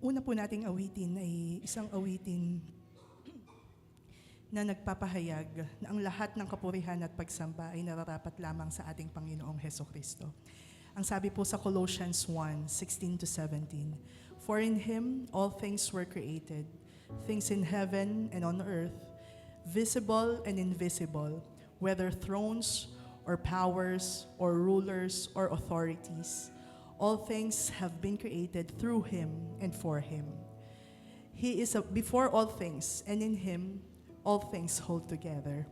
una po nating awitin ay isang awitin na nagpapahayag na ang lahat ng kapurihan at pagsamba ay nararapat lamang sa ating Panginoong Hesukristo. Ang sabi po sa Colossians 1:16-17, "For in Him all things were created, things in heaven and on earth, visible and invisible, whether thrones or powers or rulers or authorities. All things have been created through Him and for Him. He is before all things, and in Him all things hold together."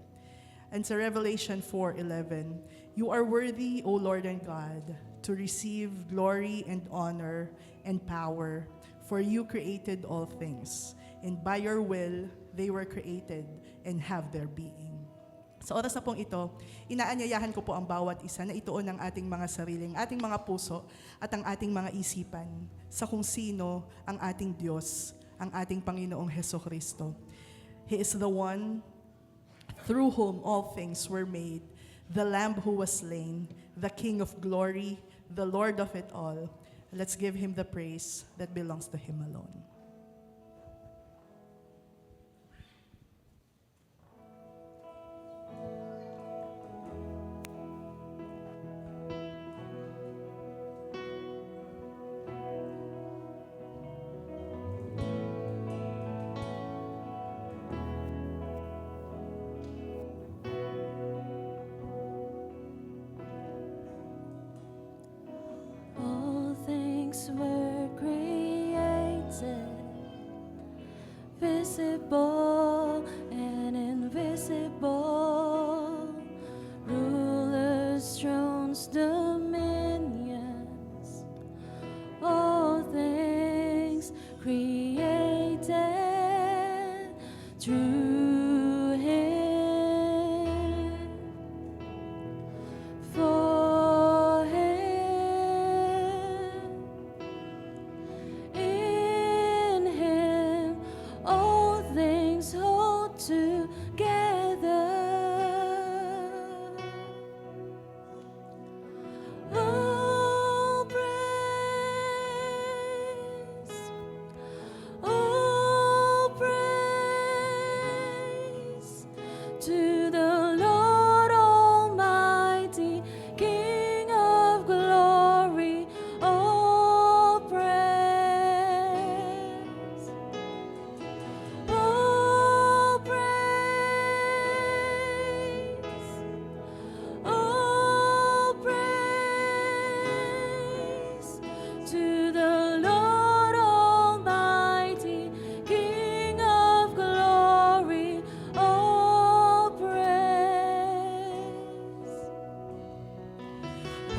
And sa Revelation 4:11, "You are worthy, O Lord and God, to receive glory and honor and power, for you created all things, and by your will they were created and have their being." Sa oras na pong ito, inaanyayahan ko po ang bawat isa na ituon ang ating mga sariling, ating mga puso at ang ating mga isipan sa kung sino ang ating Diyos, ang ating Panginoong Hesukristo. He is the one through whom all things were made, the Lamb who was slain, the King of glory, the Lord of it all. Let's give Him the praise that belongs to Him alone. All things were created, visible and invisible, rulers, thrones, dominions, all things created through Him, for Him, in Him all things hold together. All praise to the Lord Almighty, King of glory. All praise, all praise to the Lord Almighty, King of glory. All praise.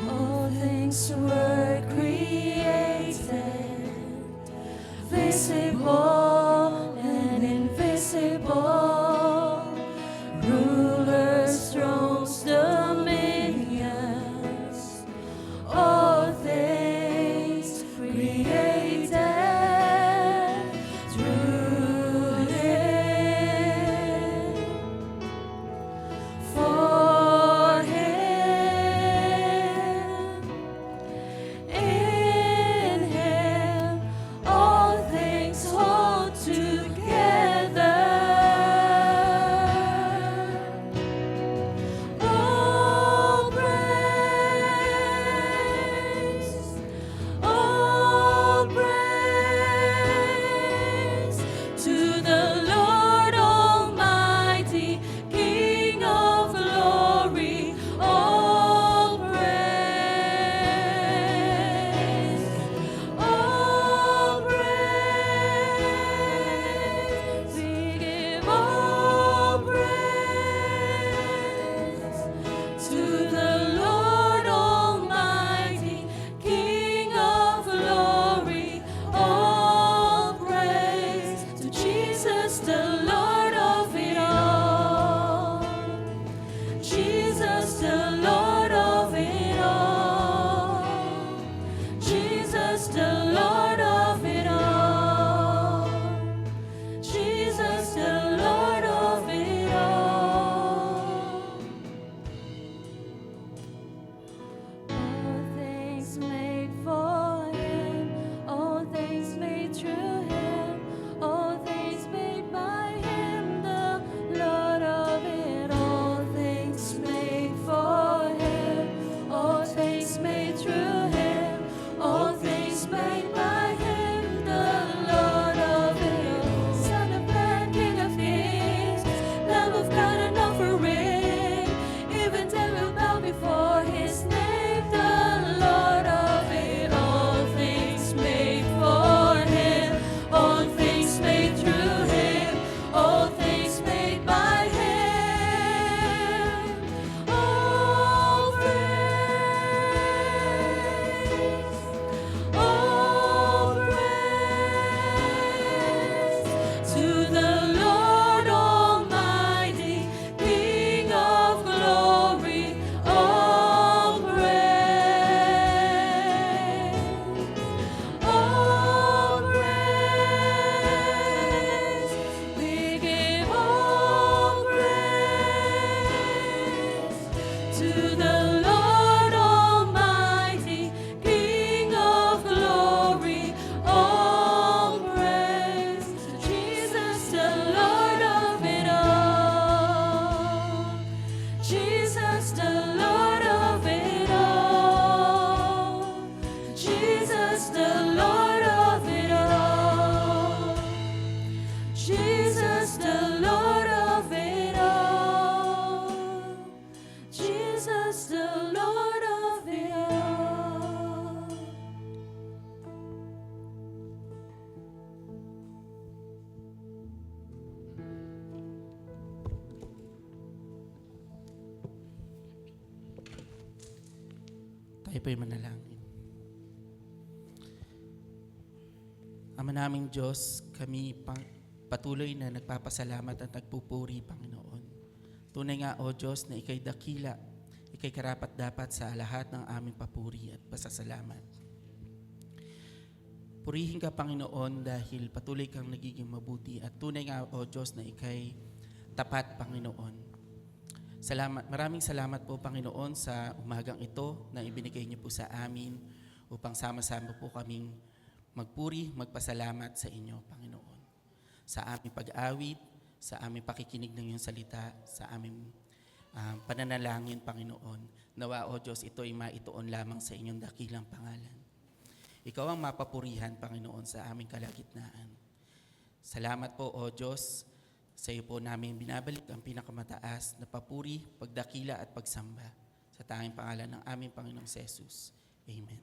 All things were created, visible and invisible, rulers, thrones, dominions, all things created through Him, for Him, in Him all things hold po'y manalangin. Ama naming Diyos, kami patuloy na nagpapasalamat at nagpupuri, Panginoon. Tunay nga, O Diyos, na ika'y dakila, ika'y karapat-dapat sa lahat ng aming papuri at pasasalamat. Purihin ka, Panginoon, dahil patuloy kang nagiging mabuti at tunay nga, O Diyos, na ika'y tapat, Panginoon. Maraming salamat po, Panginoon, sa umagang ito na ibinigay niyo po sa amin upang sama-sama po kaming magpuri, magpasalamat sa inyo, Panginoon. Sa aming pag-awit, sa aming pakikinig ng iyong salita, sa aming pananalangin, Panginoon. Nawa, O Diyos, ito ay maituon lamang sa inyong dakilang pangalan. Ikaw ang mapapurihan, Panginoon, sa aming kalagitnaan. Salamat po, O Diyos. Sa iyo po namin binabalik ang pinakamataas na papuri, pagdakila at pagsamba. Sa tanging pangalan ng aming Panginoong Jesus. Amen.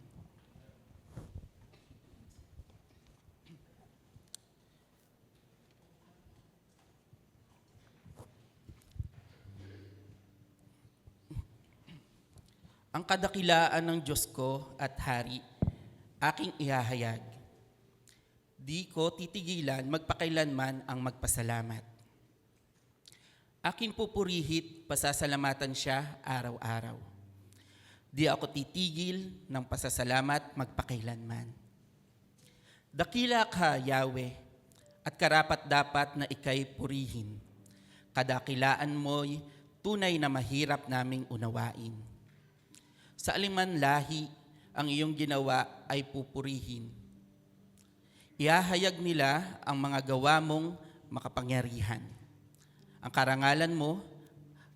Ang kadakilaan ng Diyos ko at Hari, aking ihahayag. Di ko titigilan magpakailanman ang magpasalamat. Aking pupurihit, pasasalamatan siya araw-araw. Di ako titigil ng pasasalamat magpakailanman. Dakila ka, Yahweh, at karapat-dapat na ika'y purihin. Kadakilaan mo'y tunay na mahirap naming unawain. Sa aliman lahi, ang iyong ginawa ay pupurihin. Ihahayag nila ang mga gawa mong makapangyarihan. Ang karangalan mo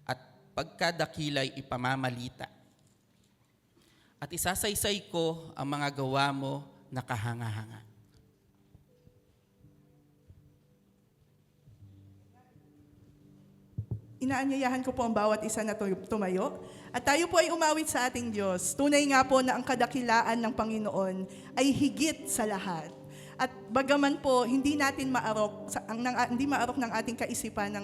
at pagkadakila'y ipamamalita. At isasaysay ko ang mga gawa mo na kahanga-hanga. Inaanyayahan ko po ang bawat isa na tumayo. At tayo po ay umawit sa ating Diyos. Tunay nga po na ang kadakilaan ng Panginoon ay higit sa lahat. At bagaman po, hindi natin maarok, hindi maarok ng ating kaisipan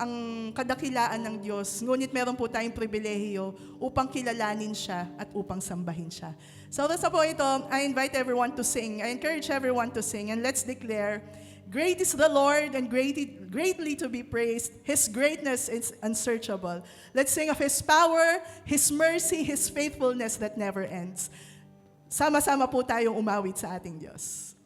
ang kadakilaan ng Diyos. Ngunit meron po tayong pribilehiyo upang kilalanin siya at upang sambahin siya. So sa po ito, I invite everyone to sing. I encourage everyone to sing. And let's declare, great is the Lord and greatly to be praised. His greatness is unsearchable. Let's sing of His power, His mercy, His faithfulness that never ends. Sama-sama po tayong umawit sa ating Diyos.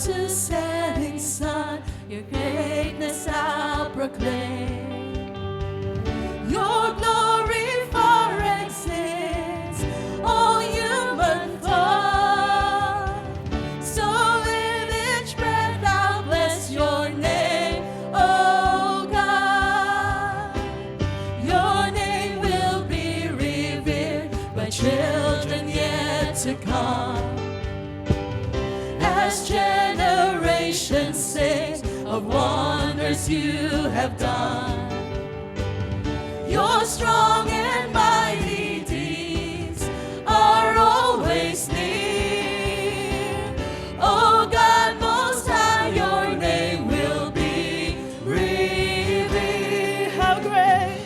To setting sun, your greatness I'll proclaim. Your glory far exceeds all human thought. So with each breath I'll bless your name, oh God. Your name will be revered by children yet to come. As generation sings of wonders you have done. Your strong and mighty deeds are always near. Oh God, Most High, your name will be revered. How great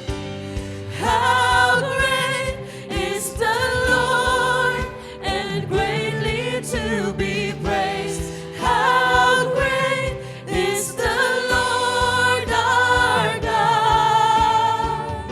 is the Lord, and greatly to be praised. How great is the Lord our God.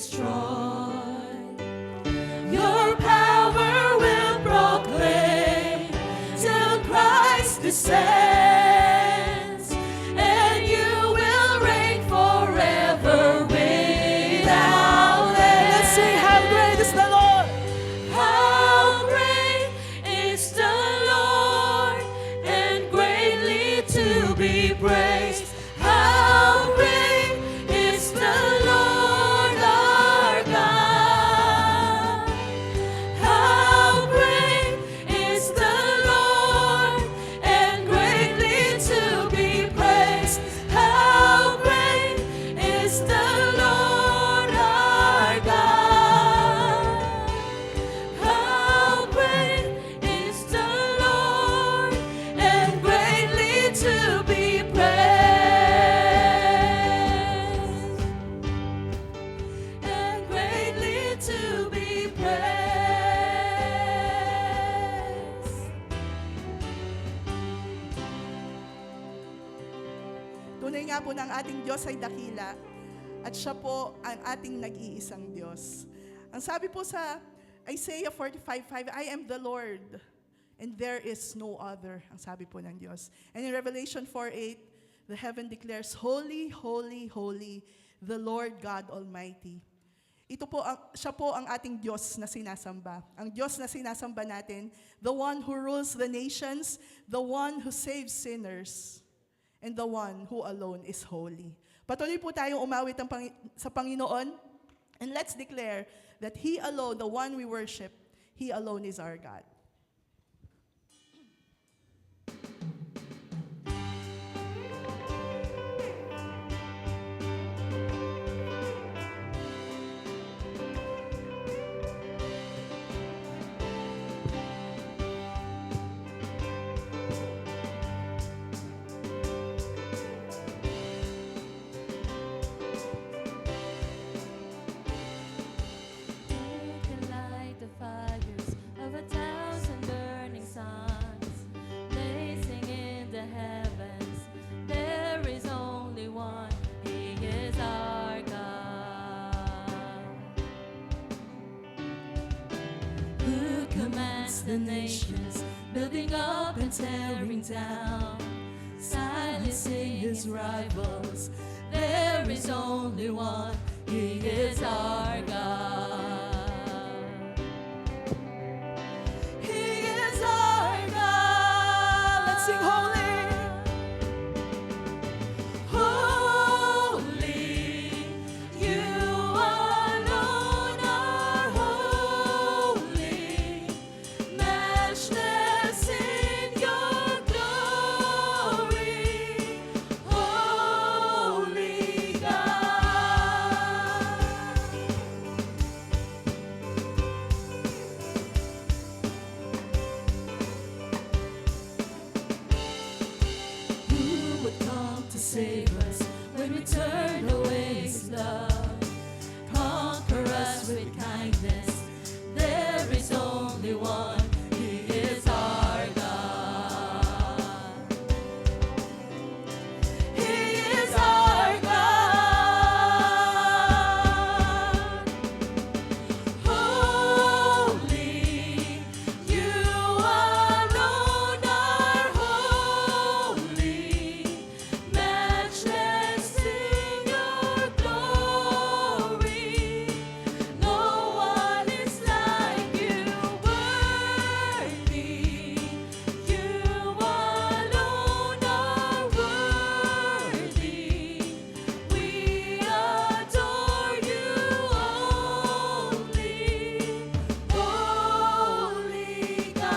destroyed. Your power will proclaim till Christ descends, and you will reign forever without end. Let's sing, how great is the Lord! How great is the Lord, and greatly to be praised. How great is the Lord our God. How great is the Lord, and greatly to be praised. How great is the Lord our God. How great is the Lord, and greatly to be praised. And greatly to be praised. Tunay nga po ng ating Diyos ay dakila at siya po ang ating nag-iisang Diyos. Ang sabi po sa Isaiah 45:5, I am the Lord and there is no other. Ang sabi po ng Diyos. And in Revelation 4:8, the heaven declares, Holy, holy, holy, the Lord God Almighty. Siya po ang ating Diyos na sinasamba. Ang Diyos na sinasamba natin, the one who rules the nations, the one who saves sinners, and the one who alone is holy. Patuloy po tayong umawit sa Panginoon, and let's declare that He alone, the one we worship, He alone is our God. You can light the fires of 1,000 burning suns, blazing in the heavens. There is only one, He is our God. Who commands the nations, building up and tearing down, silencing His rivals. There is only one, He is our God. He is our God. Let's sing holy. Holy, you alone are holy, matchless in your glory, holy God. Who would come to save us when we turn away His love? Conquer us with kindness. There is only one, He is our God. He is our God. Holy, you alone are holy, matchless in your glory. No one is like you, worthy. You alone are worthy. We adore you only, holy God.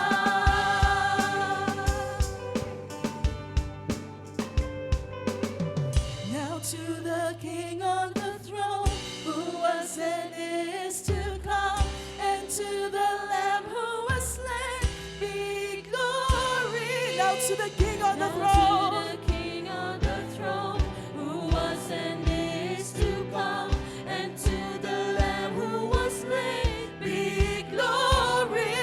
Now to the King on the throne, who was and is to come, and to the Lamb who was slain, be glory. Now to the King on the Now throne. to the King on the throne, who was and is to come, and to the Lamb who was slain, be glory.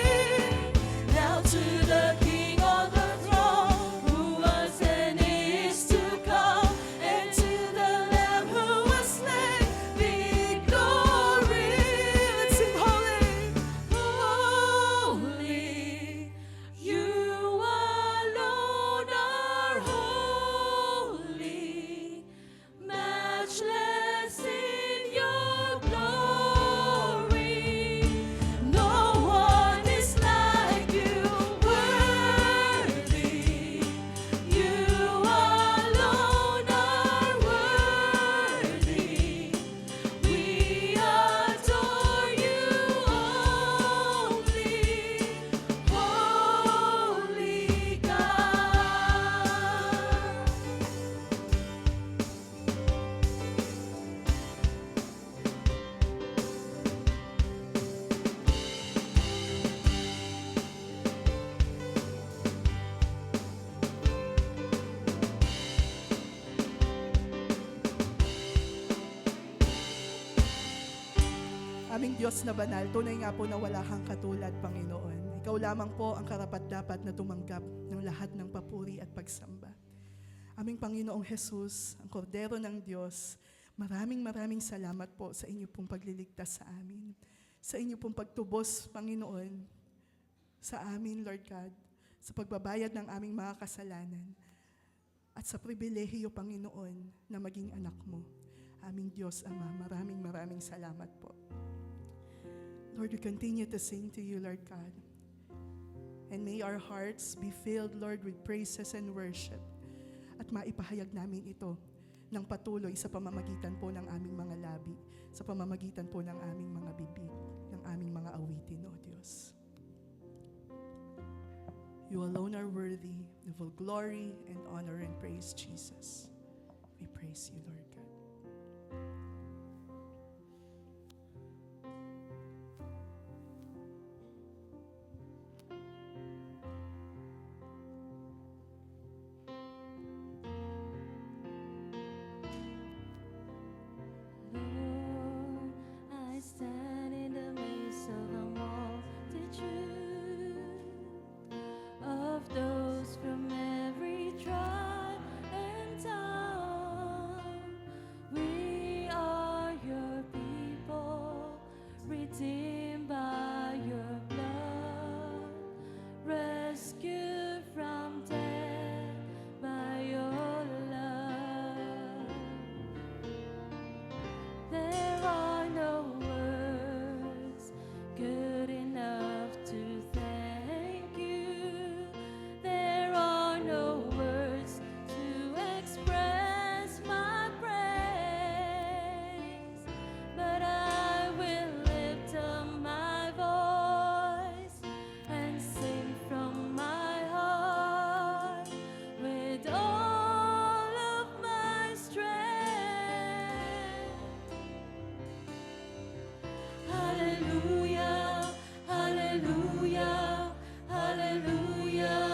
Now to the King on the throne, who was and is to come, and to the Lamb who was slain, be glory. Aming Diyos na banal, tunay nga po na wala kang katulad, Panginoon. Ikaw lamang po ang karapat-dapat na tumanggap ng lahat ng papuri at pagsamba. Aming Panginoong Jesus, ang kordero ng Diyos, maraming salamat po sa inyo pong pagliligtas sa amin. Sa inyo pong pagtubos, Panginoon, sa amin, Lord God, sa pagbabayad ng aming mga kasalanan, at sa pribilehiyo, Panginoon, na maging anak mo. Aming Diyos, Ama, maraming salamat po. Lord, we continue to sing to you, Lord God. And may our hearts be filled, Lord, with praises and worship. At maipahayag namin ito ng patuloy sa pamamagitan po ng aming mga labi, sa pamamagitan po ng aming mga bibig, ng aming mga awitin, O Diyos. You alone are worthy of all glory and honor and praise, Jesus. We praise you, Lord God. Lord, I stand in the midst of a multitude of those from every tribe and tongue. We are your people, redeemed by your blood, rescued from death by your love. There are no words good enough to thank you. There are no words to express my praise, but I will lift up my voice and sing from my heart with all of my strength. Hallelujah, hallelujah, hallelujah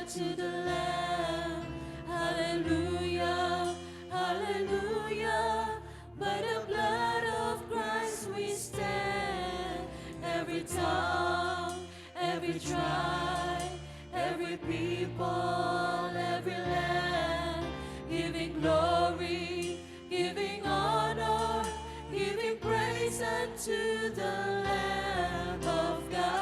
to the Lamb. Hallelujah, hallelujah. By the blood of Christ we stand. Every tongue, every tribe, every people, every land, giving glory, giving honor, giving praise unto the Lamb of God.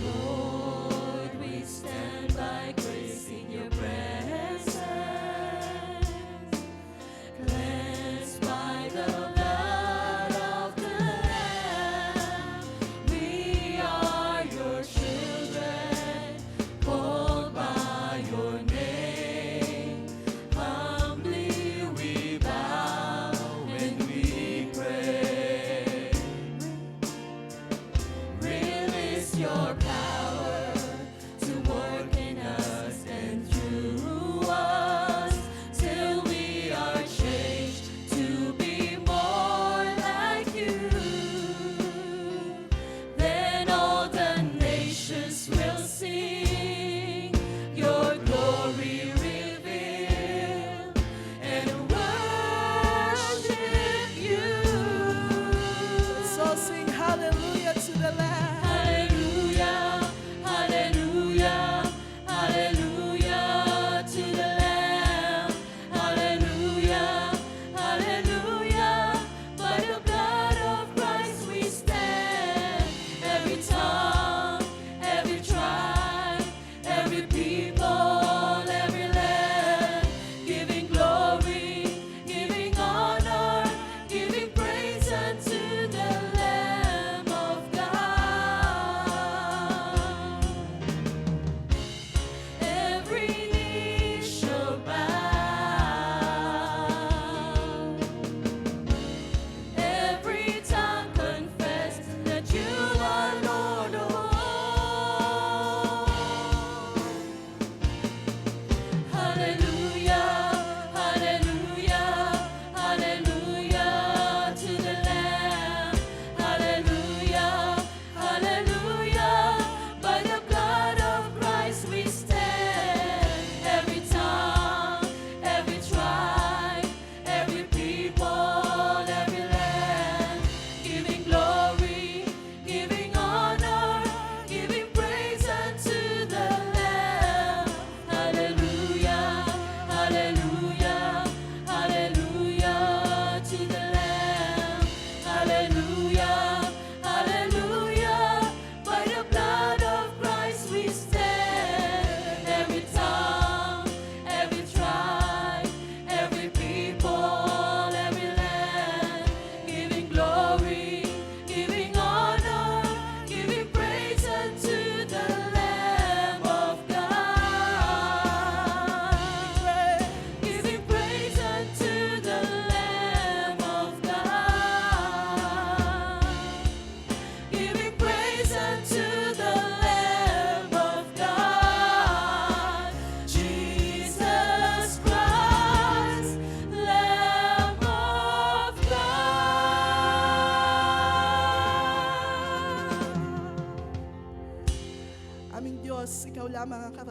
Lord, we stand by grace in your presence, cleansed by the blood of the Lamb. We are your children, called by your name.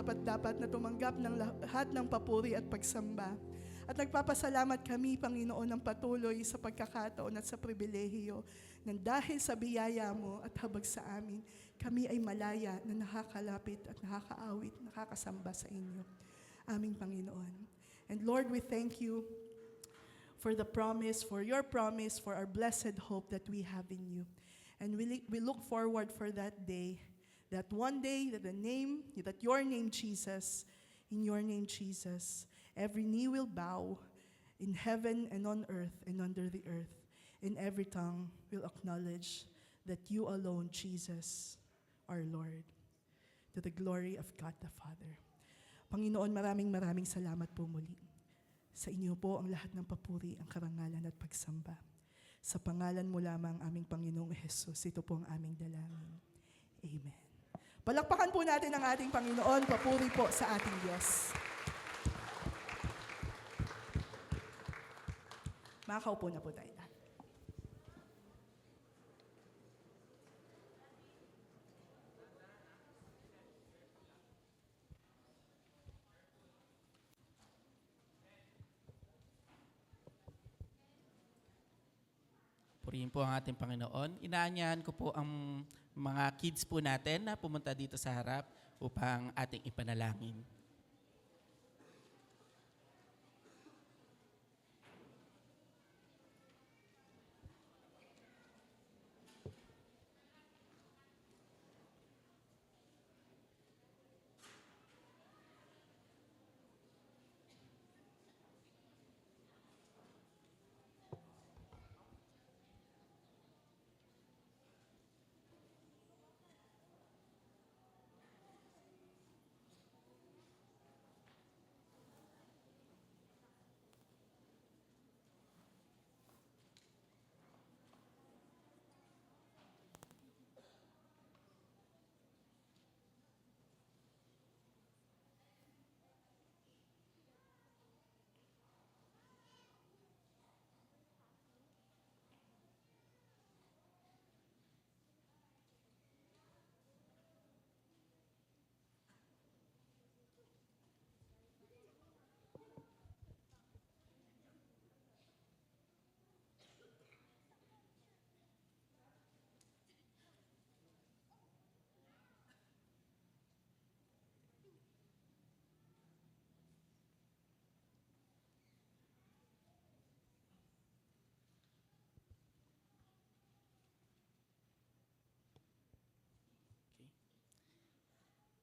karapat-dapat na tumanggap ng lahat ng papuri at pagsamba. At nagpapasalamat kami, Panginoon, ng patuloy sa pagkakataon at sa pribilehiyo na dahil sa biyaya mo at habag sa amin, kami ay malaya na nakakalapit at nakakaawit, nakakasamba sa inyo. Aming Panginoon. And Lord, we thank you for the promise, for your promise, for our blessed hope that we have in you. And we look forward for that day, that one day that your name Jesus, in your name Jesus, every knee will bow in heaven and on earth and under the earth, and every tongue will acknowledge that you alone, Jesus, our Lord, to the glory of God the Father. Panginoon, maraming salamat po muli. Sa inyo po ang lahat ng papuri, ang karangalan at pagsamba. Sa pangalan mo lamang aming Panginoong Jesus, ito po ang aming dalangin. Amen. Palakpakan po natin ang ating Panginoon, papuri po sa ating Diyos. Makakaupo na po tayo. Purihin po ang ating Panginoon. Inaanyahan ko po ang mga kids po natin na pumunta dito sa harap upang ating ipanalangin.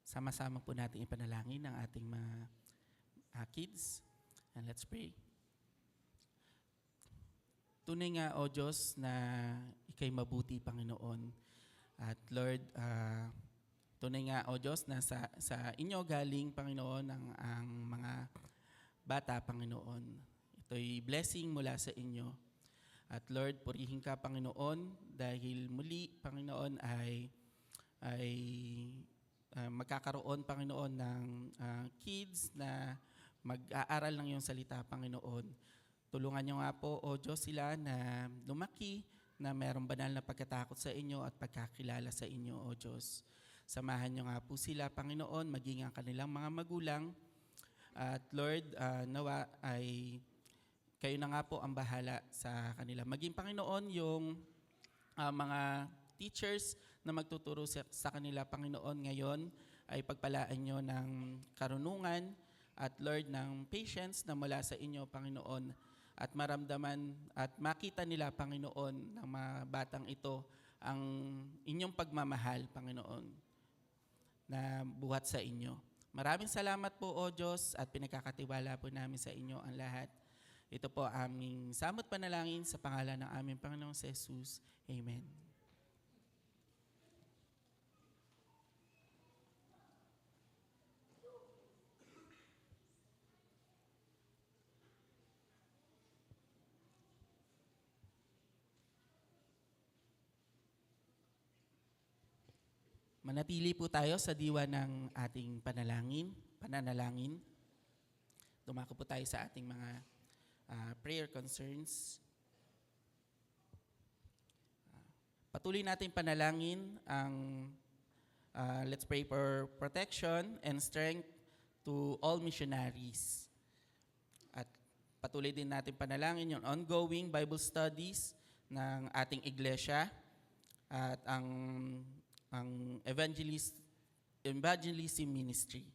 Sama-sama po natin ipanalangin ang ating mga kids. And let's pray. Tunay nga, O Diyos, na ikay mabuti, Panginoon. At Lord, tunay nga, O Diyos, na sa inyo galing, Panginoon, ang mga bata, Panginoon. Ito'y blessing mula sa inyo. At Lord, purihin ka, Panginoon, dahil muli, Panginoon, ay magkakaroon, Panginoon, ng kids na mag-aaral ng iyong salita, Panginoon. Tulungan niyo nga po, O Diyos, sila na lumaki, na mayroong banal na pagkatakot sa inyo at pagkakilala sa inyo, O Diyos. Samahan niyo nga po sila, Panginoon, maging ang kanilang mga magulang. At Lord, nawa ay kayo na nga po ang bahala sa kanila. Maging, Panginoon, yung mga teachers na magtuturo sa kanila, Panginoon, ngayon ay pagpalaan nyo ng karunungan at Lord ng patience na mula sa inyo, Panginoon, at maramdaman at makita nila, Panginoon, ng mga batang ito ang inyong pagmamahal, Panginoon, na buhat sa inyo. Maraming salamat po, O Diyos, at pinagkakatiwala po namin sa inyo ang lahat. Ito po aming samot panalangin sa pangalan ng aming Panginoong Jesus. Amen. Manatili po tayo sa diwa ng ating pananalangin. Dumako po tayo sa ating mga prayer concerns. Patuloy natin panalangin ang Let's pray for protection and strength to all missionaries. At patuloy din natin panalangin yung ongoing Bible studies ng ating iglesia at ang evangelism ministry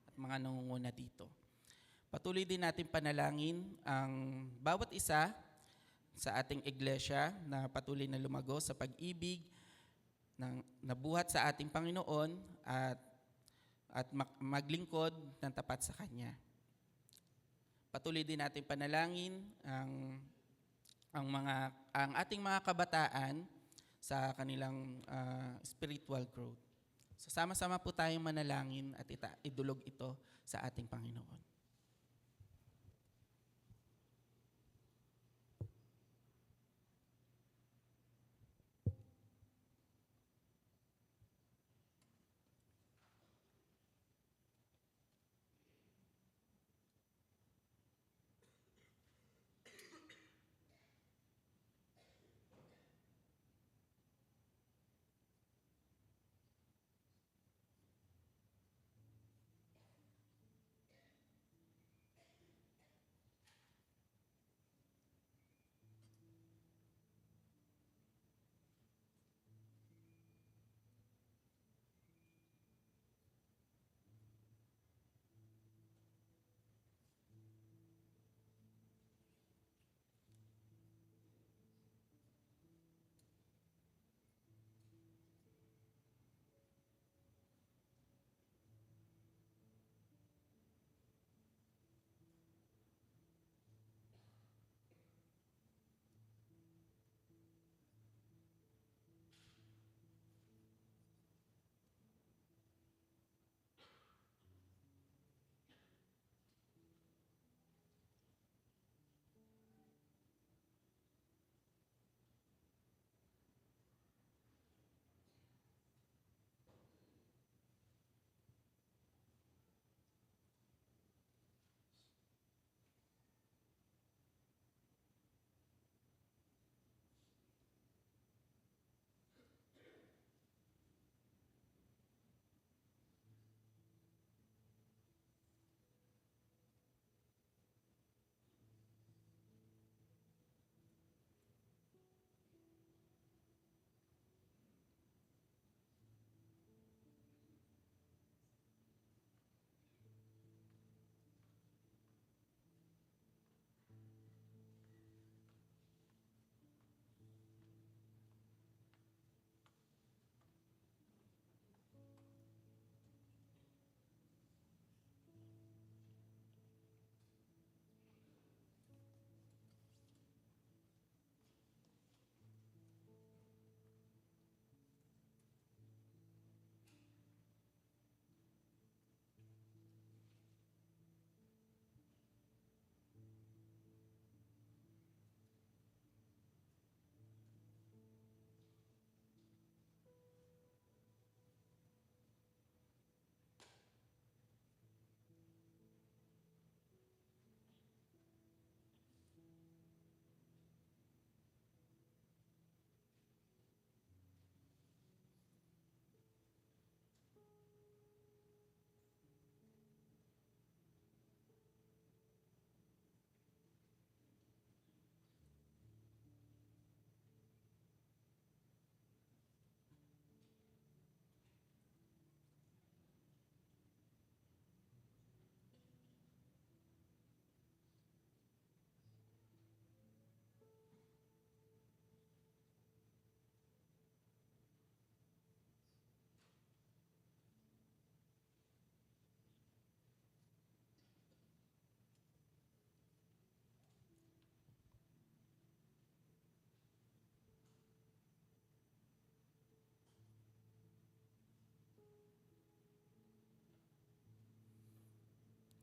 at mga nangunguna dito. Patuloy din natin panalangin ang bawat isa sa ating iglesia na patuloy na lumago sa pag-ibig ng nabuhat sa ating Panginoon at maglingkod ng tapat sa Kanya. Patuloy din natin panalangin ang ating mga kabataan sa kanilang spiritual growth. So sama-sama po tayong manalangin at idulog ito sa ating Panginoon.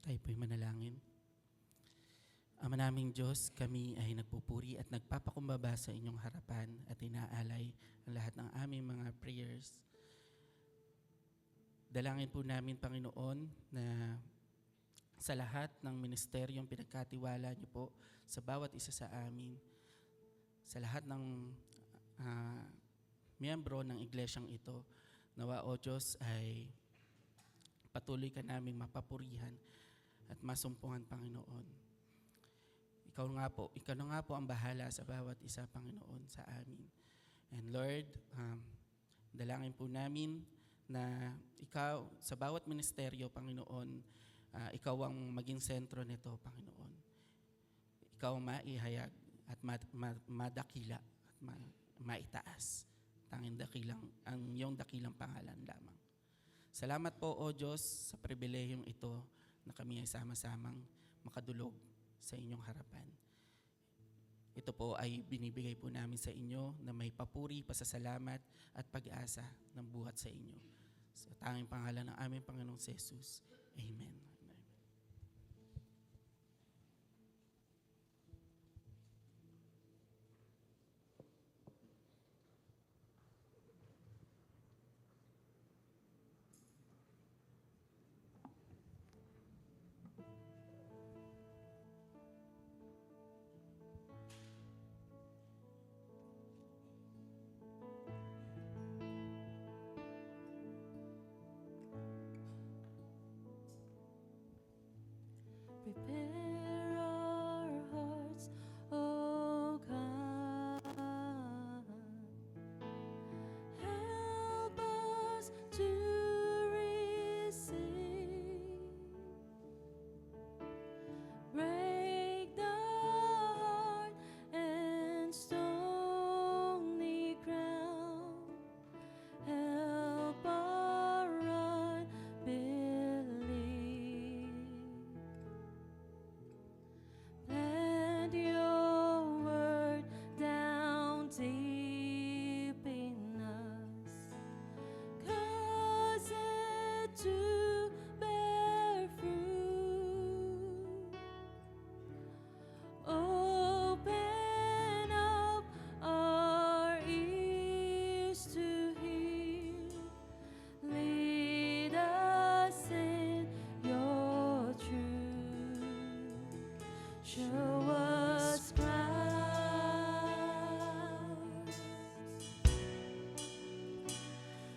Tayo po'y manalangin. Ama naming Diyos, kami ay nagpupuri at nagpapakumbaba sa inyong harapan at inaalay ang lahat ng aming mga prayers. Dalangin po namin, Panginoon, na sa lahat ng ministeryong pinagkatiwala niyo po sa bawat isa sa amin, sa lahat ng miyembro ng iglesyang ito, Nawa, O Diyos, ay patuloy ka naming mapapurihan at masumpungan, Panginoon. Ikaw na nga po ang bahala sa bawat isa, Panginoon, sa amin. And Lord, dalangin po namin na ikaw, sa bawat ministeryo, Panginoon, ikaw ang maging sentro nito, Panginoon. Ikaw ang maihayag at madakila at maitaas. Tanging dakilang, ang iyong dakilang pangalan lamang. Salamat po, O Diyos, sa pribilehiyong ito na kami ay sama-samang makadulog sa inyong harapan. Ito po ay binibigay po namin sa inyo na may papuri, pasasalamat at pag-asa ng buhat sa inyo. Sa tanging pangalan ng aming Panginoong Jesus. Amen. Amen. Prepare our hearts, O God. Help us to receive. Break the heart and stony ground. Help our unbelief. Plant your word down deep in us, cause it to bear fruit. Open up our ears to hear. Lead us in your truth. Show us Christ.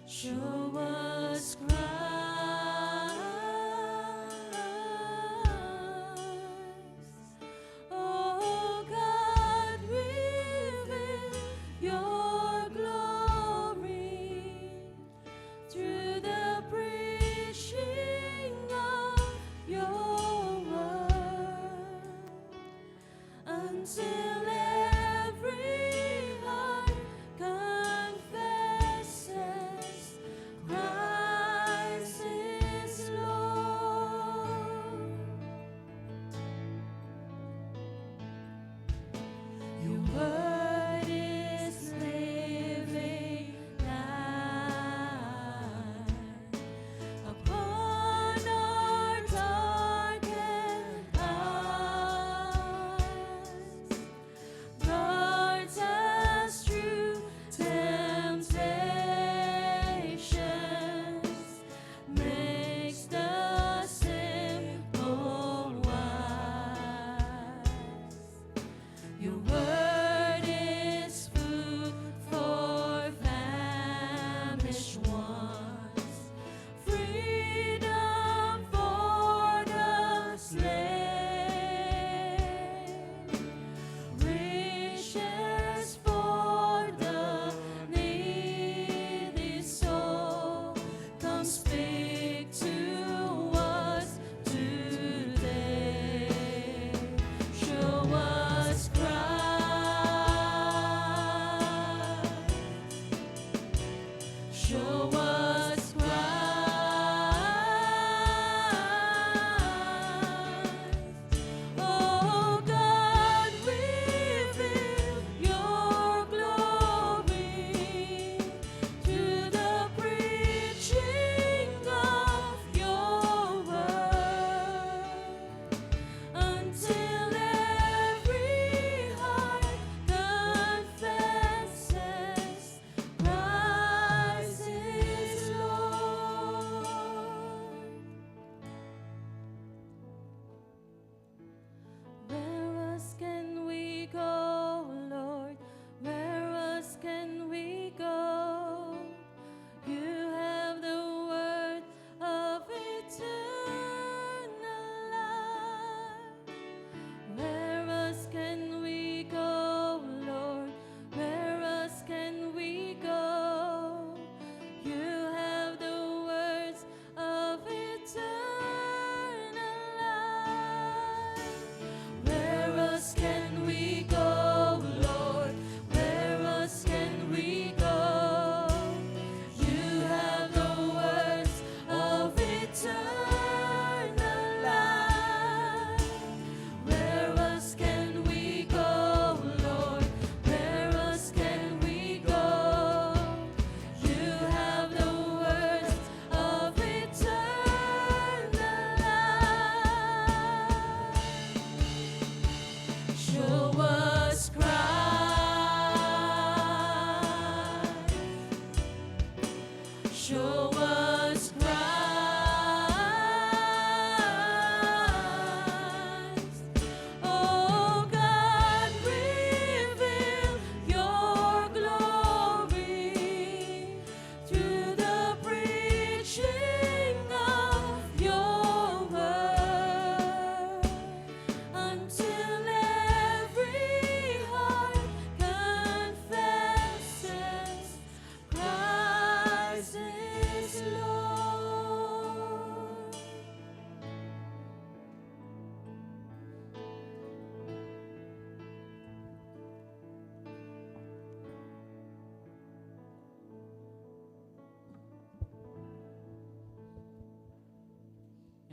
Show us Christ. Oh God, reveal your glory through the preaching of your word, until every heart confesses Christ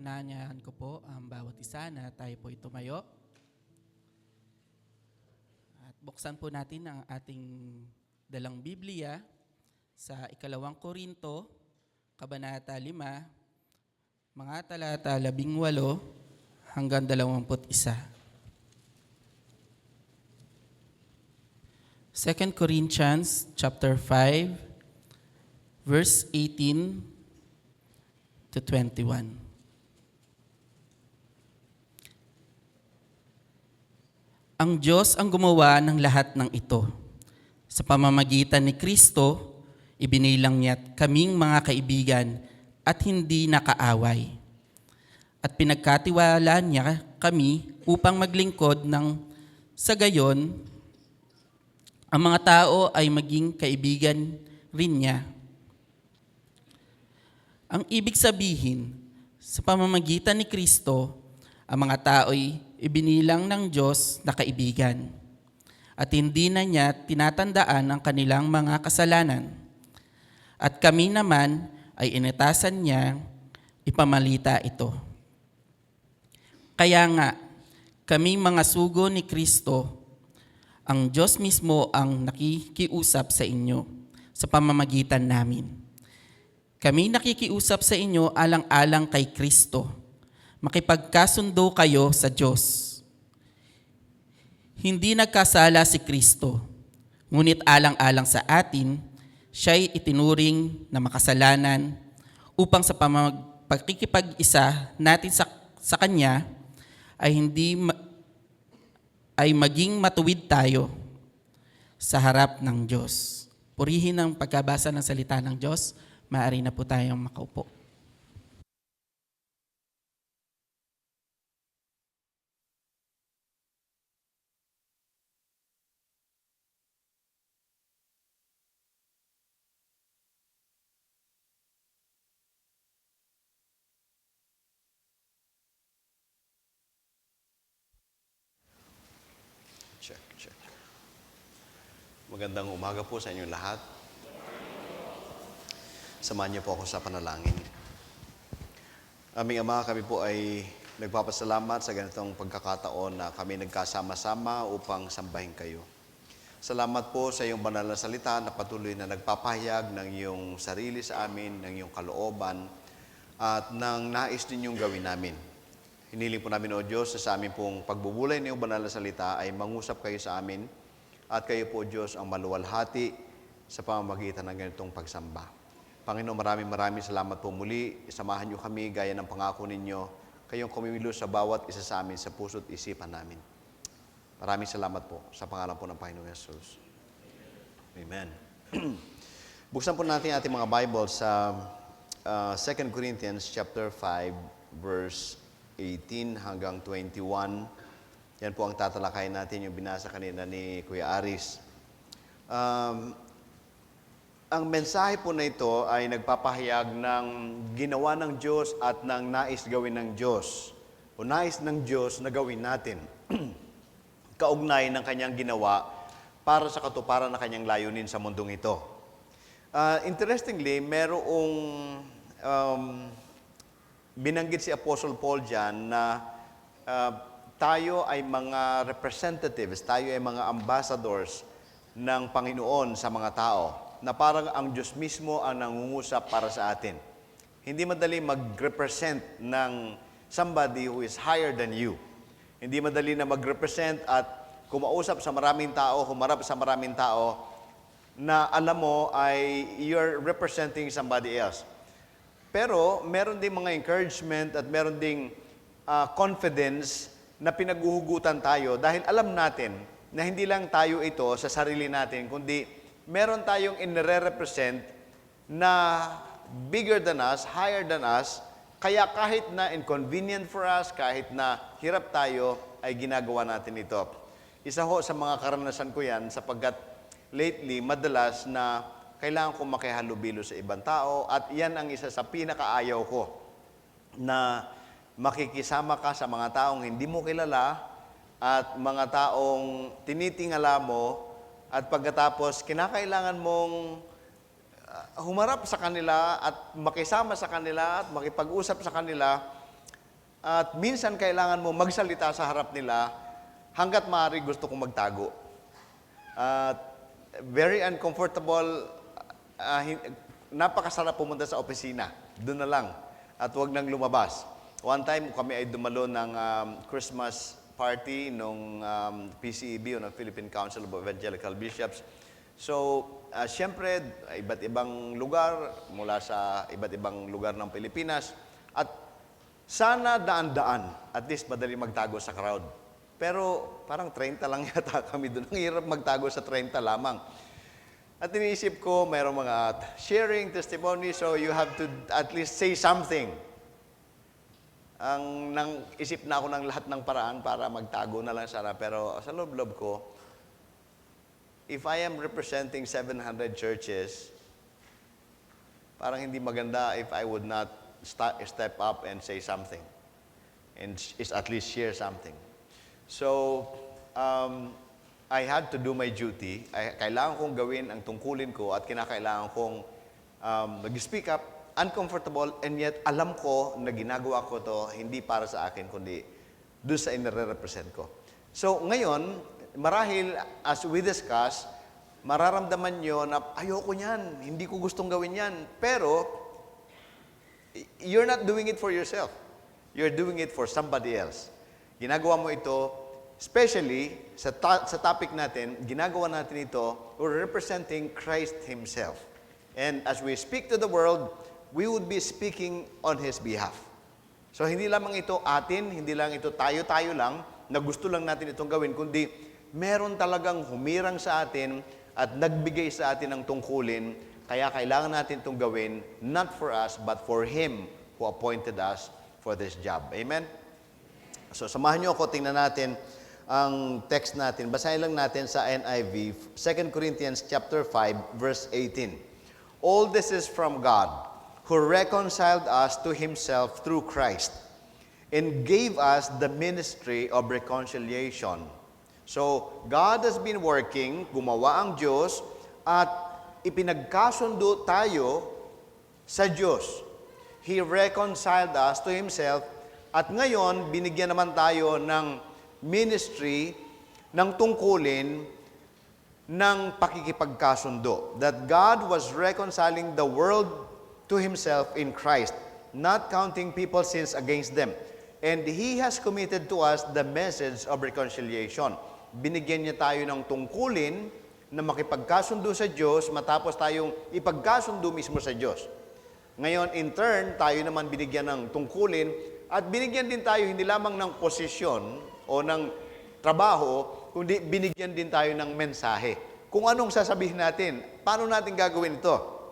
Inaanyahan ko po ang bawat isa na tayo po tumayo. At buksan po natin ang ating dalang Biblia sa 2 Korinto, Kabanata 5, mga talata 18 hanggang 21. 2 Corinthians chapter 5, verse 18 to 21. Ang Diyos ang gumawa ng lahat ng ito. Sa pamamagitan ni Kristo, ibinilang niya kaming mga kaibigan at hindi nakaaway. At pinagkatiwala niya kami upang maglingkod ng sa gayon, ang mga tao ay maging kaibigan rin niya. Ang ibig sabihin, sa pamamagitan ni Kristo, ang mga tao ay ibinilang ng Diyos na kaibigan at hindi na niya tinatandaan ang kanilang mga kasalanan. At kami naman ay inatasan niya ipamalita ito. Kaya nga, kami mga sugo ni Kristo, ang Diyos mismo ang nakikiusap sa inyo sa pamamagitan namin. Kami nakikiusap sa inyo alang-alang kay Kristo. Makipagkasundo kayo sa Diyos. Hindi nagkasala si Kristo, ngunit alang-alang sa atin, siya'y itinuring na makasalanan upang sa pagkikipag-isa natin sa Kanya ay maging matuwid tayo sa harap ng Diyos. Purihin ang pagkabasa ng salita ng Diyos. Maaari na po tayong makaupo. Check. Magandang umaga po sa inyong lahat. Samahan niyo po ako sa panalangin. Aming Ama, kami po ay nagpapasalamat sa ganitong pagkakataon na kami nagkasama-sama upang sambahin kayo. Salamat po sa iyong banal na salita na patuloy na nagpapahayag ng iyong sarili sa amin, ng iyong kalooban, at ng nais ninyong gawin namin. Hiniling po namin, O Diyos, sa amin pong pagbubulay ng iyong banal na salita ay mangusap kayo sa amin at kayo po, Diyos, ang maluwalhati sa pamamagitan ng ganitong pagsamba. Panginoon, maraming salamat po muli. Isamahan niyo kami gaya ng pangako ninyo, kayong kumilos sa bawat isa sa amin sa puso't isipan namin. Maraming salamat po sa pangalan po ng Panginoong Yesus. Amen. Buksan po natin ating mga Bible sa 2 Corinthians chapter 5, verse 18 hanggang 21. Yan po ang tatalakayin natin, yung binasa kanina ni Kuya Aris. Ang mensahe po na ito ay nagpapahayag ng ginawa ng Diyos at ng nais gawin ng Diyos. O nais ng Diyos na gawin natin. Kaugnay ng kanyang ginawa para sa katuparan ng kanyang layunin sa mundong ito. Interestingly, merong binanggit si Apostle Paul dyan na tayo ay mga representatives, tayo ay mga ambassadors ng Panginoon sa mga tao, na parang ang Diyos mismo ang nangungusap para sa atin. Hindi madali mag-represent ng somebody who is higher than you. Hindi madali na mag-represent at kumausap sa maraming tao, humarap sa maraming tao, na alam mo ay you're representing somebody else. Pero meron ding mga encouragement at meron ding confidence na pinaguhugutan tayo dahil alam natin na hindi lang tayo ito sa sarili natin, kundi meron tayong inire-represent na bigger than us, higher than us, kaya kahit na inconvenient for us, kahit na hirap tayo, ay ginagawa natin ito. Isa ho sa mga karanasan ko yan sapagkat lately, madalas na kailangan kong makihalubilo sa ibang tao at yan ang isa sa pinakaayaw ko na makikisama ka sa mga taong hindi mo kilala at mga taong tinitingala mo at pagkatapos kinakailangan mong humarap sa kanila at makisama sa kanila at makipag-usap sa kanila At minsan kailangan mo magsalita sa harap nila hanggat maaari gusto kong magtago. At very uncomfortable, napakasarap pumunta sa opisina. Doon na lang. At huwag nang lumabas. One time kami ay dumalo ng Christmas party nung PCEB, o ng Philippine Council of Evangelical Bishops. So, siyempre, iba't ibang lugar, mula sa iba't ibang lugar ng Pilipinas. At sana daan-daan, at least madali magtago sa crowd. Pero parang 30 lang yata kami doon. Ang hirap magtago sa 30 lamang. At iniisip ko, mayroong mga sharing testimony, so you have to at least say something. Isip na ako ng lahat ng paraan para magtago na lang sana. Pero sa loob-loob ko, if I am representing 700 churches, parang hindi maganda if I would not step up and say something. And at least share something. So, I had to do my duty. Kailangan kong gawin ang tungkulin ko at kinakailangan kong mag-speak up, uncomfortable, and yet alam ko na ginagawa ko to hindi para sa akin, kundi doon sa inire-represent ko. So, ngayon, marahil, as we discuss, mararamdaman nyo na ayoko niyan, hindi ko gustong gawin yan. Pero, you're not doing it for yourself. You're doing it for somebody else. Ginagawa mo ito, especially sa topic natin, ginagawa natin ito, we're representing Christ Himself. And as we speak to the world, we would be speaking on His behalf. So hindi lamang ito atin, hindi lang ito tayo-tayo lang, na gusto lang natin itong gawin, kundi meron talagang humirang sa atin at nagbigay sa atin ng tungkulin, kaya kailangan natin itong gawin, not for us, but for Him who appointed us for this job. Amen? So samahan niyo ako, tingnan natin ang text natin. Basahin lang natin sa NIV, 2 Corinthians chapter 5, verse 18. All this is from God, who reconciled us to Himself through Christ, and gave us the ministry of reconciliation. So, God has been working, gumawa ang Diyos, at ipinagkasundo tayo sa Diyos. He reconciled us to Himself, at ngayon, binigyan naman tayo ng ministry, ng tungkulin, ng pakikipagkasundo. That God was reconciling the world to Himself in Christ, not counting people's sins against them. And He has committed to us the message of reconciliation. Binigyan niya tayo ng tungkulin na makipagkasundo sa Diyos matapos tayong ipagkasundo mismo sa Diyos. Ngayon, in turn, tayo naman binigyan ng tungkulin at binigyan din tayo hindi lamang ng posisyon o ng trabaho, kundi binigyan din tayo ng mensahe. Kung anong sasabihin natin, paano natin gagawin ito?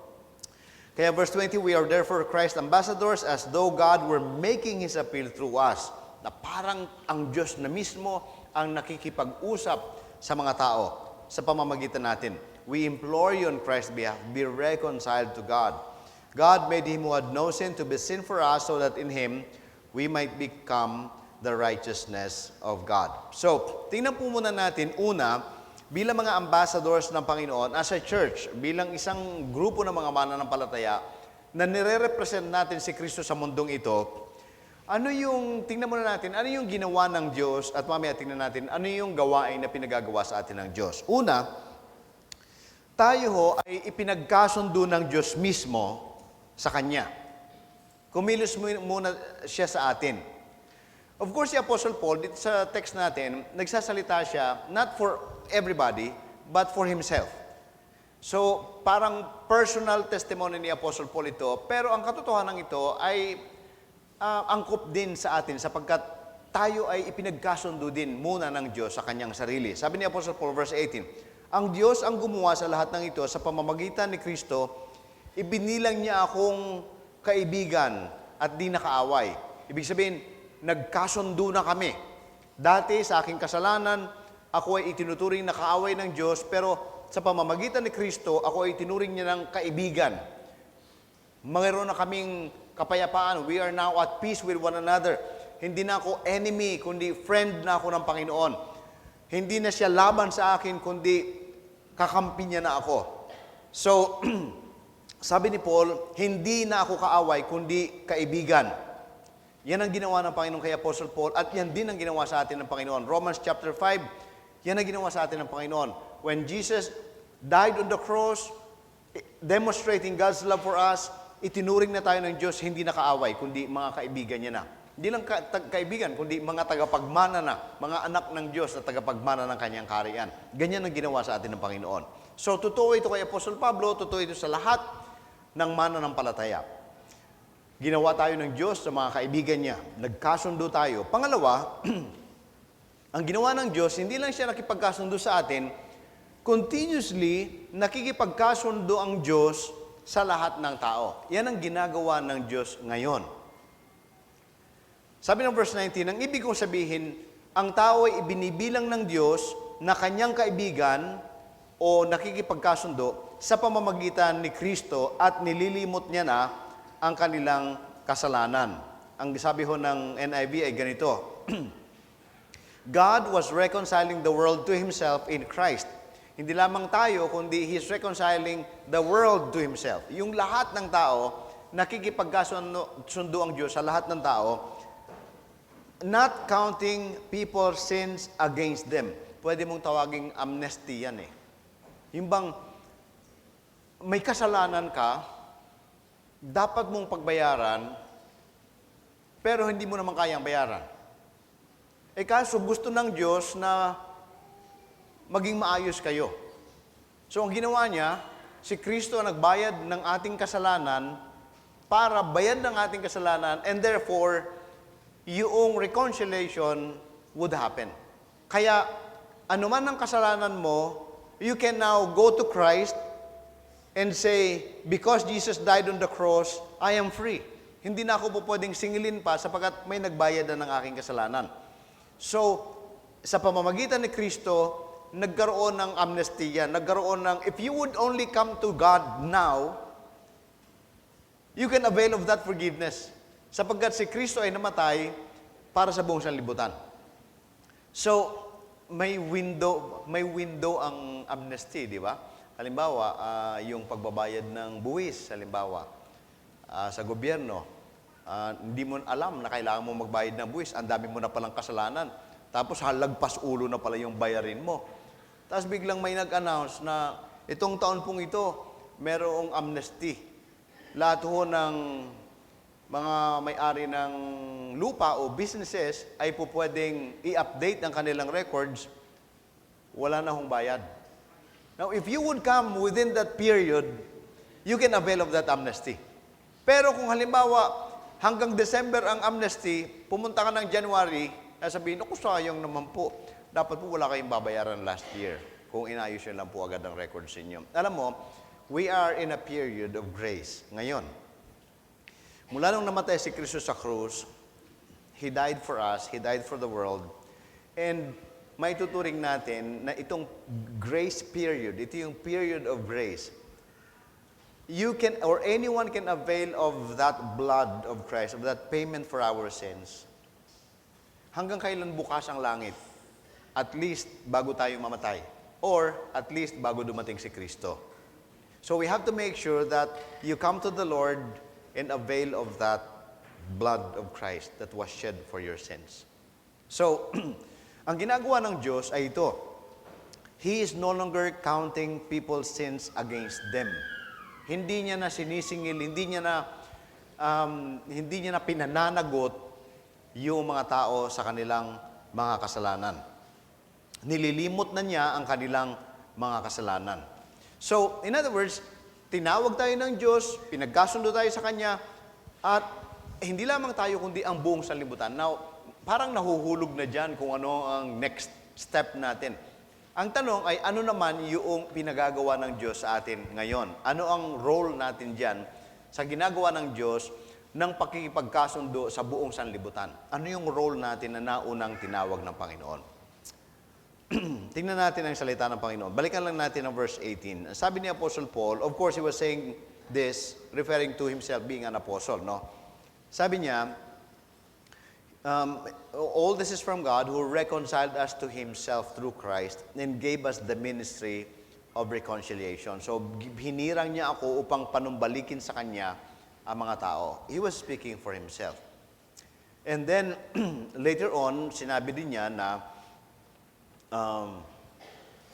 Kaya verse 20, we are therefore Christ's ambassadors as though God were making His appeal through us. Na parang ang Diyos na mismo ang nakikipag-usap sa mga tao sa pamamagitan natin. We implore you on Christ's behalf, be reconciled to God. God made Him who had no sin to be sin for us so that in Him we might become the righteousness of God. So, tingnan po muna natin, una, bilang mga ambassadors ng Panginoon, as a church, bilang isang grupo ng mga mananampalataya na nire-represent natin si Kristo sa mundong ito, tingnan muna natin, ano yung ginawa ng Diyos at mamaya tingnan natin, ano yung gawain na pinagagawa sa atin ng Diyos. Una, tayo ho ay ipinagkasundo ng Diyos mismo sa Kanya. Kumilos muna siya sa atin. Of course, si Apostle Paul, dito sa text natin, nagsasalita siya not for everybody, but for himself. So, parang personal testimony ni Apostle Paul ito, pero ang katotohanan ito ay angkop din sa atin sapagkat tayo ay ipinagkasundo din muna ng Diyos sa Kanyang sarili. Sabi ni Apostle Paul, verse 18, ang Diyos ang gumawa sa lahat ng ito sa pamamagitan ni Kristo, ibinilang niya akong kaibigan at di nakaaway. Ibig sabihin, nagkasundo na kami. Dati sa aking kasalanan, ako ay itinuturing na kaaway ng Diyos, pero sa pamamagitan ni Kristo, ako ay tinuring niya ng kaibigan. Mayroon na kaming kapayapaan. We are now at peace with one another. Hindi na ako enemy, kundi friend na ako ng Panginoon. Hindi na siya laban sa akin, kundi kakampi niya na ako. So, sabi ni Paul, hindi na ako kaaway, kundi kaibigan. Yan ang ginawa ng Panginoon kay Apostle Paul at yan din ang ginawa sa atin ng Panginoon. Romans chapter 5, yan ang ginawa sa atin ng Panginoon. When Jesus died on the cross, demonstrating God's love for us, itinuring na tayo ng Diyos, hindi na kaaway, kundi mga kaibigan niya na. Hindi lang kaibigan, kundi mga tagapagmana na, mga anak ng Diyos na tagapagmana ng kanyang kaharian. Ganyan ang ginawa sa atin ng Panginoon. So, totoo ito kay Apostle Pablo, totoo ito sa lahat ng mananampalataya. Ginawa tayo ng Diyos sa mga kaibigan niya. Nagkasundo tayo. Pangalawa, ang ginawa ng Diyos, hindi lang siya nakipagkasundo sa atin, continuously nakikipagkasundo ang Diyos sa lahat ng tao. Yan ang ginagawa ng Diyos ngayon. Sabi ng verse 19, ang ibig kong sabihin, ang tao ay ibinibilang ng Diyos na kanyang kaibigan o nakikipagkasundo sa pamamagitan ni Kristo at nililimot niya na ang kanilang kasalanan. Ang sabi ho ng NIV ay ganito, God was reconciling the world to Himself in Christ. Hindi lamang tayo, kundi He's reconciling the world to Himself. Yung lahat ng tao, nakikipagkasundo ang Diyos sa lahat ng tao, not counting people's sins against them. Pwede mong tawaging amnesty yan eh. Yung bang may kasalanan ka, dapat mong pagbayaran, pero hindi mo naman kayang bayaran. Eh kaso gusto ng Diyos na maging maayos kayo. So ang ginawa niya, si Kristo ang nagbayad ng ating kasalanan para bayad ng ating kasalanan and therefore, yung reconciliation would happen. Kaya, anuman ang kasalanan mo, you can now go to Christ and say, because Jesus died on the cross, I am free. Hindi na ako po pwedeng singilin pa sapagkat may nagbayad na ng aking kasalanan. So, sa pamamagitan ni Kristo, nagkaroon ng amnesty yan. Nagkaroon ng, if you would only come to God now, you can avail of that forgiveness. Sapagkat si Kristo ay namatay para sa buong sanlibutan. So, may window ang amnesty, di ba? Halimbawa, yung pagbabayad ng buwis, halimbawa, sa gobyerno, hindi mo alam na kailangan mo magbayad ng buwis, ang dami mo na palang kasalanan, tapos halagpas ulo na pala yung bayarin mo. Tapos biglang may nag-announce na itong taon pong ito, merong amnesty. Lahat ho ng mga may-ari ng lupa o businesses ay po pwedeng i-update ang kanilang records, wala na hong bayad. Now, if you would come within that period, you can avail of that amnesty. Pero kung halimbawa, hanggang December ang amnesty, pumunta ka ng January, sabihin, naku, sayang naman po. Dapat po wala kayong babayaran last year kung inayos nyo lang po agad ang records ninyo. Alam mo, we are in a period of grace ngayon. Mula nung namatay si Kristo sa krus, He died for us, He died for the world, and may tuturing natin na itong grace period, ito yung period of grace. You can, or anyone can avail of that blood of Christ, of that payment for our sins. Hanggang kailan bukas ang langit? At least bago tayo mamatay. Or at least bago dumating si Kristo. So we have to make sure that you come to the Lord and avail of that blood of Christ that was shed for your sins. So, ang ginagawa ng Diyos ay ito. He is no longer counting people's sins against them. Hindi niya na sinisingil, hindi niya na pinananagot yung mga tao sa kanilang mga kasalanan. Nililimot na niya ang kanilang mga kasalanan. So, in other words, tinawag tayo ng Diyos, pinagkasundo tayo sa Kanya, at hindi lamang tayo kundi ang buong sanlibutan. Now, parang nahuhulog na dyan kung ano ang next step natin. Ang tanong ay, ano naman yung pinagagawa ng Diyos sa atin ngayon? Ano ang role natin dyan sa ginagawa ng Diyos ng pakikipagkasundo sa buong sanlibutan? Ano yung role natin na naunang tinawag ng Panginoon? Tingnan natin ang salita ng Panginoon. Balikan lang natin ang verse 18. Sabi ni Apostle Paul, of course, he was saying this, referring to himself being an apostle, no? Sabi niya, all this is from God who reconciled us to Himself through Christ and gave us the ministry of reconciliation. So, hinirang niya ako upang panumbalikin sa Kanya ang mga tao. He was speaking for Himself. And then, later on, sinabi din niya na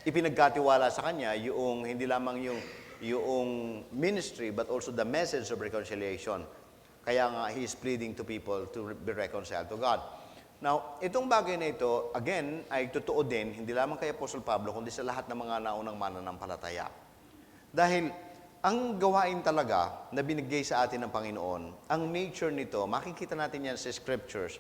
ipinagkatiwala sa kanya yung hindi lamang yung ministry but also the message of reconciliation. Kaya nga, he is pleading to people to be reconciled to God. Now, itong bagay na ito, again, ay totoo din, hindi lamang kay Apostle Pablo, kundi sa lahat ng mga naunang mananampalataya. Dahil, ang gawain talaga na binigay sa atin ng Panginoon, ang nature nito, makikita natin yan sa scriptures,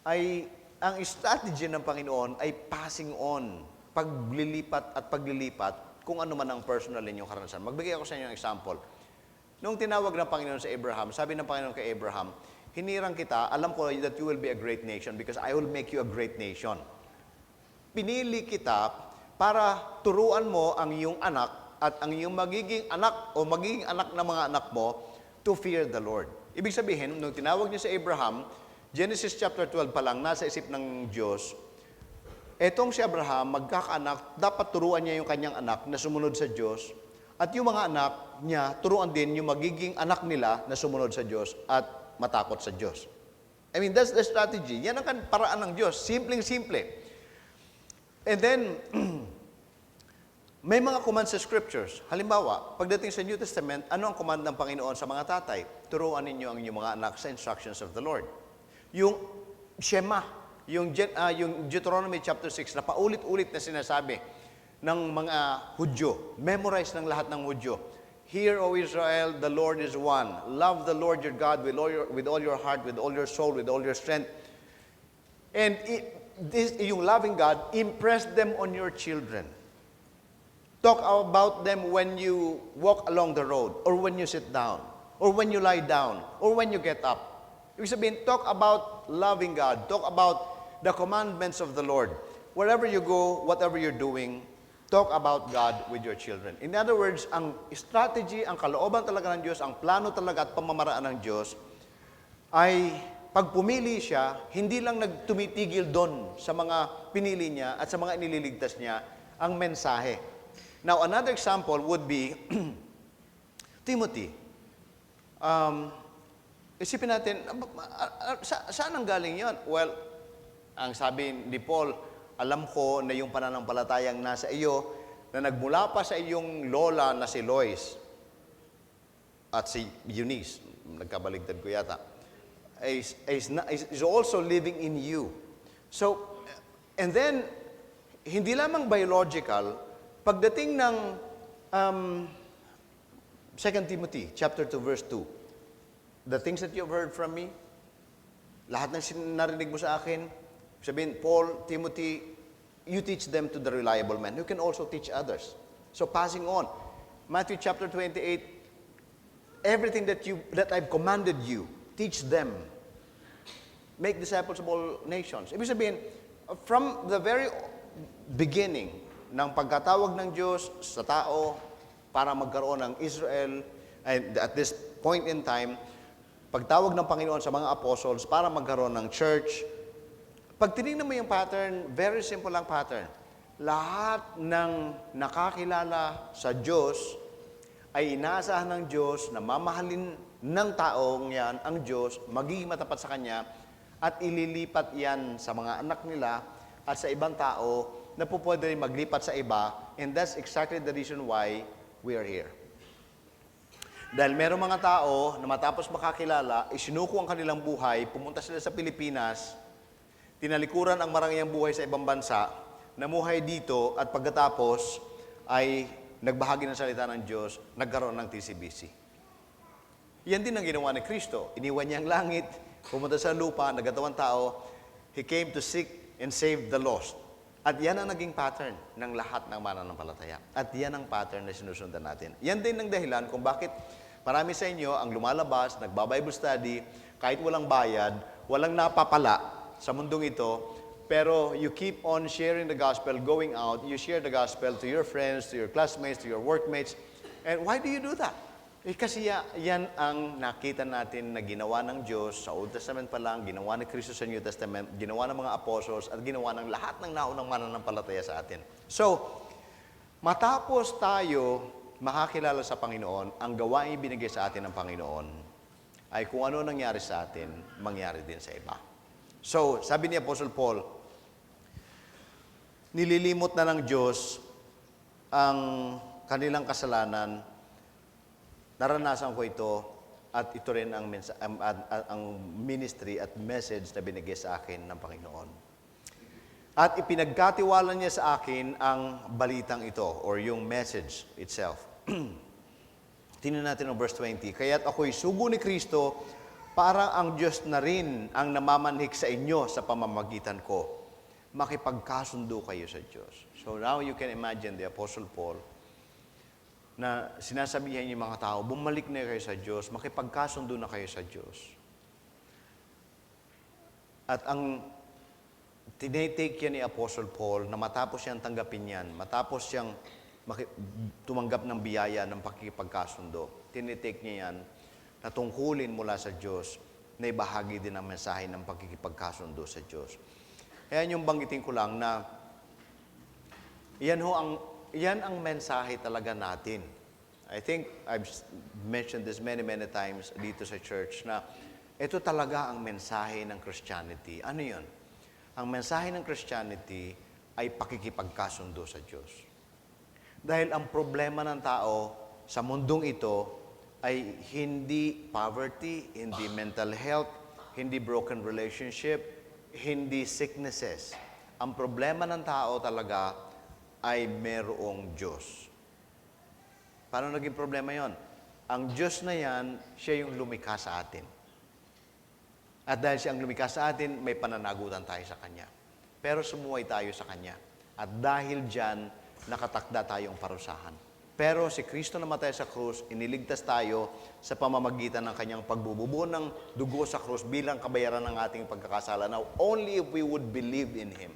ay ang strategy ng Panginoon ay passing on, paglilipat at paglilipat kung ano man ang personal ninyong karanasan. Magbigay ako sa inyo ng example. Nung tinawag ng Panginoon sa Abraham, sabi ng Panginoon kay Abraham, hinirang kita, alam ko that you will be a great nation because I will make you a great nation. Pinili kita para turuan mo ang iyong anak at ang iyong magiging anak o magiging anak ng mga anak mo to fear the Lord. Ibig sabihin, nung tinawag niya sa Abraham, Genesis chapter 12 pa lang, nasa isip ng Diyos, etong si Abraham, magkakaanak, dapat turuan niya yung kanyang anak na sumunod sa Diyos at yung mga anak niya, turuan din yung magiging anak nila na sumunod sa Diyos at matakot sa Diyos. I mean, that's the strategy. Yan ang paraan ng Diyos. Simpleng-simple. And then, may mga command sa scriptures. Halimbawa, pagdating sa New Testament, ano ang command ng Panginoon sa mga tatay? Turuan ninyo ang inyong mga anak sa instructions of the Lord. Yung Shema, yung Deuteronomy chapter 6, na paulit-ulit na sinasabi ng mga Hudyo, memorize ng lahat ng Hudyo. Hear, O Israel, the Lord is one. Love the Lord your God with all your heart, with all your soul, with all your strength. And yung loving God, impress them on your children. Talk about them when you walk along the road, or when you sit down, or when you lie down, or when you get up. Ibig sabihin, talk about loving God. Talk about the commandments of the Lord. Wherever you go, whatever you're doing, talk about God with your children. In other words, ang strategy, ang kalooban talaga ng Diyos, ang plano talaga at pamamaraan ng Diyos, ay pag pumili siya, hindi lang nagtumitigil doon sa mga pinili niya at sa mga inililigtas niya ang mensahe. Now, another example would be Timothy. Isipin natin, saan ang galing yon? Well, ang sabi ni Paul, alam ko na yung pananampalatayang nasa iyo na nagmula pa sa iyong lola na si Lois at si Eunice, nagkabaligtad ko yata, is also living in you. So, and then, hindi lamang biological, pagdating ng 2 Timothy chapter 2 verse 2, the things that you have heard from me, lahat ng narinig mo sa akin, sabihin, Paul, Timothy, you teach them to the reliable men. You can also teach others. So passing on. Matthew chapter 28, everything that I've commanded you, teach them. Make disciples of all nations. Ibig sabihin, from the very beginning ng pagkatawag ng Diyos sa tao para magkaroon ng Israel, and at this point in time, pagtawag ng Panginoon sa mga apostles para magkaroon ng church, pag tinignan mo yung pattern, very simple lang pattern. Lahat ng nakakilala sa Diyos ay inaasahan ng Diyos na mamahalin ng taong yan ang Diyos, magiging matapat sa Kanya, at ililipat yan sa mga anak nila at sa ibang tao na pupwede rin maglipat sa iba, and that's exactly the reason why we are here. Dahil merong mga tao na matapos makakilala, isinuko ang kanilang buhay, pumunta sila sa Pilipinas, tinalikuran ang marangyang buhay sa ibang bansa, namuhay dito at pagkatapos ay nagbahagi ng salita ng Diyos, nagkaroon ng TCBC. Yan din ang ginawa ni Kristo. Iniwan niya ang langit, pumunta sa lupa, nagkatawang tao, He came to seek and save the lost. At yan ang naging pattern ng lahat ng mananampalataya. At yan ang pattern na sinusundan natin. Yan din ang dahilan kung bakit marami sa inyo ang lumalabas, nagba-Bible study, kahit walang bayad, walang napapala sa mundong ito, pero you keep on sharing the gospel, going out, you share the gospel to your friends, to your classmates, to your workmates. And why do you do that? Kasi yan ang nakita natin na ginawa ng Diyos sa Old Testament pa lang, ginawa ni Kristo sa New Testament, ginawa ng mga apostles, at ginawa ng lahat ng naunang mananampalataya sa atin. So, matapos tayo makakilala sa Panginoon, ang gawain binigay sa atin ng Panginoon ay kung ano nangyari sa atin, mangyari din sa iba. So, sabi ni Apostle Paul, nililimot na ng Diyos ang kanilang kasalanan. Naranasan ko ito at ito rin ang ministry at message na binigay sa akin ng Panginoon. At ipinagkatiwala niya sa akin ang balitang ito or yung message itself. Tingnan natin ang verse 20. Kaya't ako'y sugo ni Kristo, parang ang Diyos na rin ang namamanhik sa inyo sa pamamagitan ko. Makipagkasundo kayo sa Diyos. So now you can imagine the Apostle Paul na sinasabihan yung mga tao, bumalik na kayo sa Diyos, makipagkasundo na kayo sa Diyos. At ang tinetake yan ni Apostle Paul na matapos siyang tanggapin yan, matapos siyang tumanggap ng biyaya ng pakikipagkasundo, tinetake niya yan na tungkulin mula sa Diyos na ibahagi din ang mensahe ng pakikipagkasundo sa Diyos. Ayan yung banggitin ko lang na yan ang mensahe talaga natin. I think I've mentioned this many times dito sa church na ito talaga ang mensahe ng Christianity. Ano yun? Ang mensahe ng Christianity ay pakikipagkasundo sa Diyos. Dahil ang problema ng tao sa mundong ito ay hindi poverty, hindi mental health, hindi broken relationship, hindi sicknesses. Ang problema ng tao talaga ay merong Diyos. Paano naging problema yon? Ang Diyos na yan, siya yung lumikha sa atin. At dahil siya ang lumikha sa atin, may pananagutan tayo sa Kanya. Pero sumuway tayo sa Kanya. At dahil dyan, nakatakda tayong parusahan. Pero si Kristo namatay sa krus, iniligtas tayo sa pamamagitan ng Kanyang pagbububo ng dugo sa krus bilang kabayaran ng ating pagkakasala. Now, only if we would believe in Him,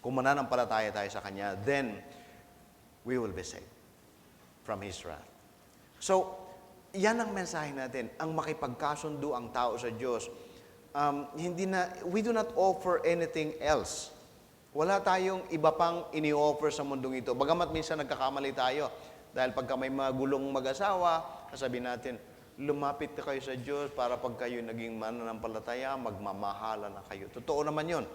kung mananampalataya tayo sa Kanya, then we will be saved from His wrath. So, yan ang mensahe natin, ang makipagkasundo ang tao sa Diyos. We do not offer anything else. Wala tayong iba pang ini-offer sa mundong ito. Bagamat minsan nagkakamali tayo. Dahil pagka may mga gulong mag-asawa, sabihin natin, lumapit na kayo sa Diyos para pag kayo naging mananampalataya, magmamahala na kayo. Totoo naman yun.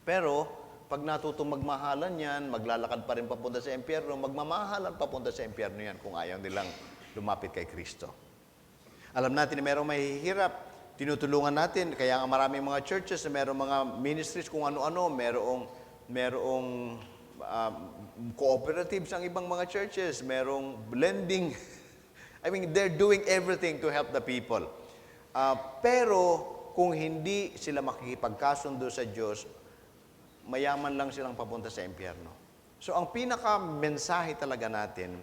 Pero, pag natutong magmahalan yan, maglalakad pa rin papunta sa impyerno, magmamahalan papunta sa impyerno yan kung ayaw nilang lumapit kay Kristo. Alam natin na merong mahihirap, tinutulungan natin, kaya nga maraming mga churches, merong mga ministries kung ano-ano, merong cooperatives ang ibang mga churches, merong blending. I mean, they're doing everything to help the people. Pero, kung hindi sila makikipagkasundo sa Diyos, mayaman lang silang papunta sa impyerno. So, ang pinaka-mensahe talaga natin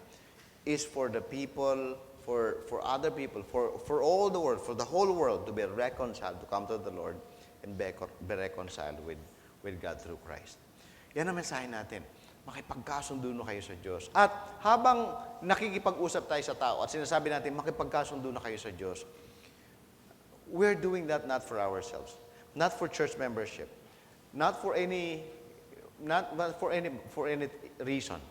is for the people, for other people, for all the world, for the whole world to be reconciled, to come to the Lord and be reconciled with God through Christ. Yan ang mensahe natin. Makipagkasundo na kayo sa Diyos. At habang nakikipag-usap tayo sa tao at sinasabi natin, makipagkasundo na kayo sa Diyos, we're doing that not for ourselves, not for church membership, not for any reason,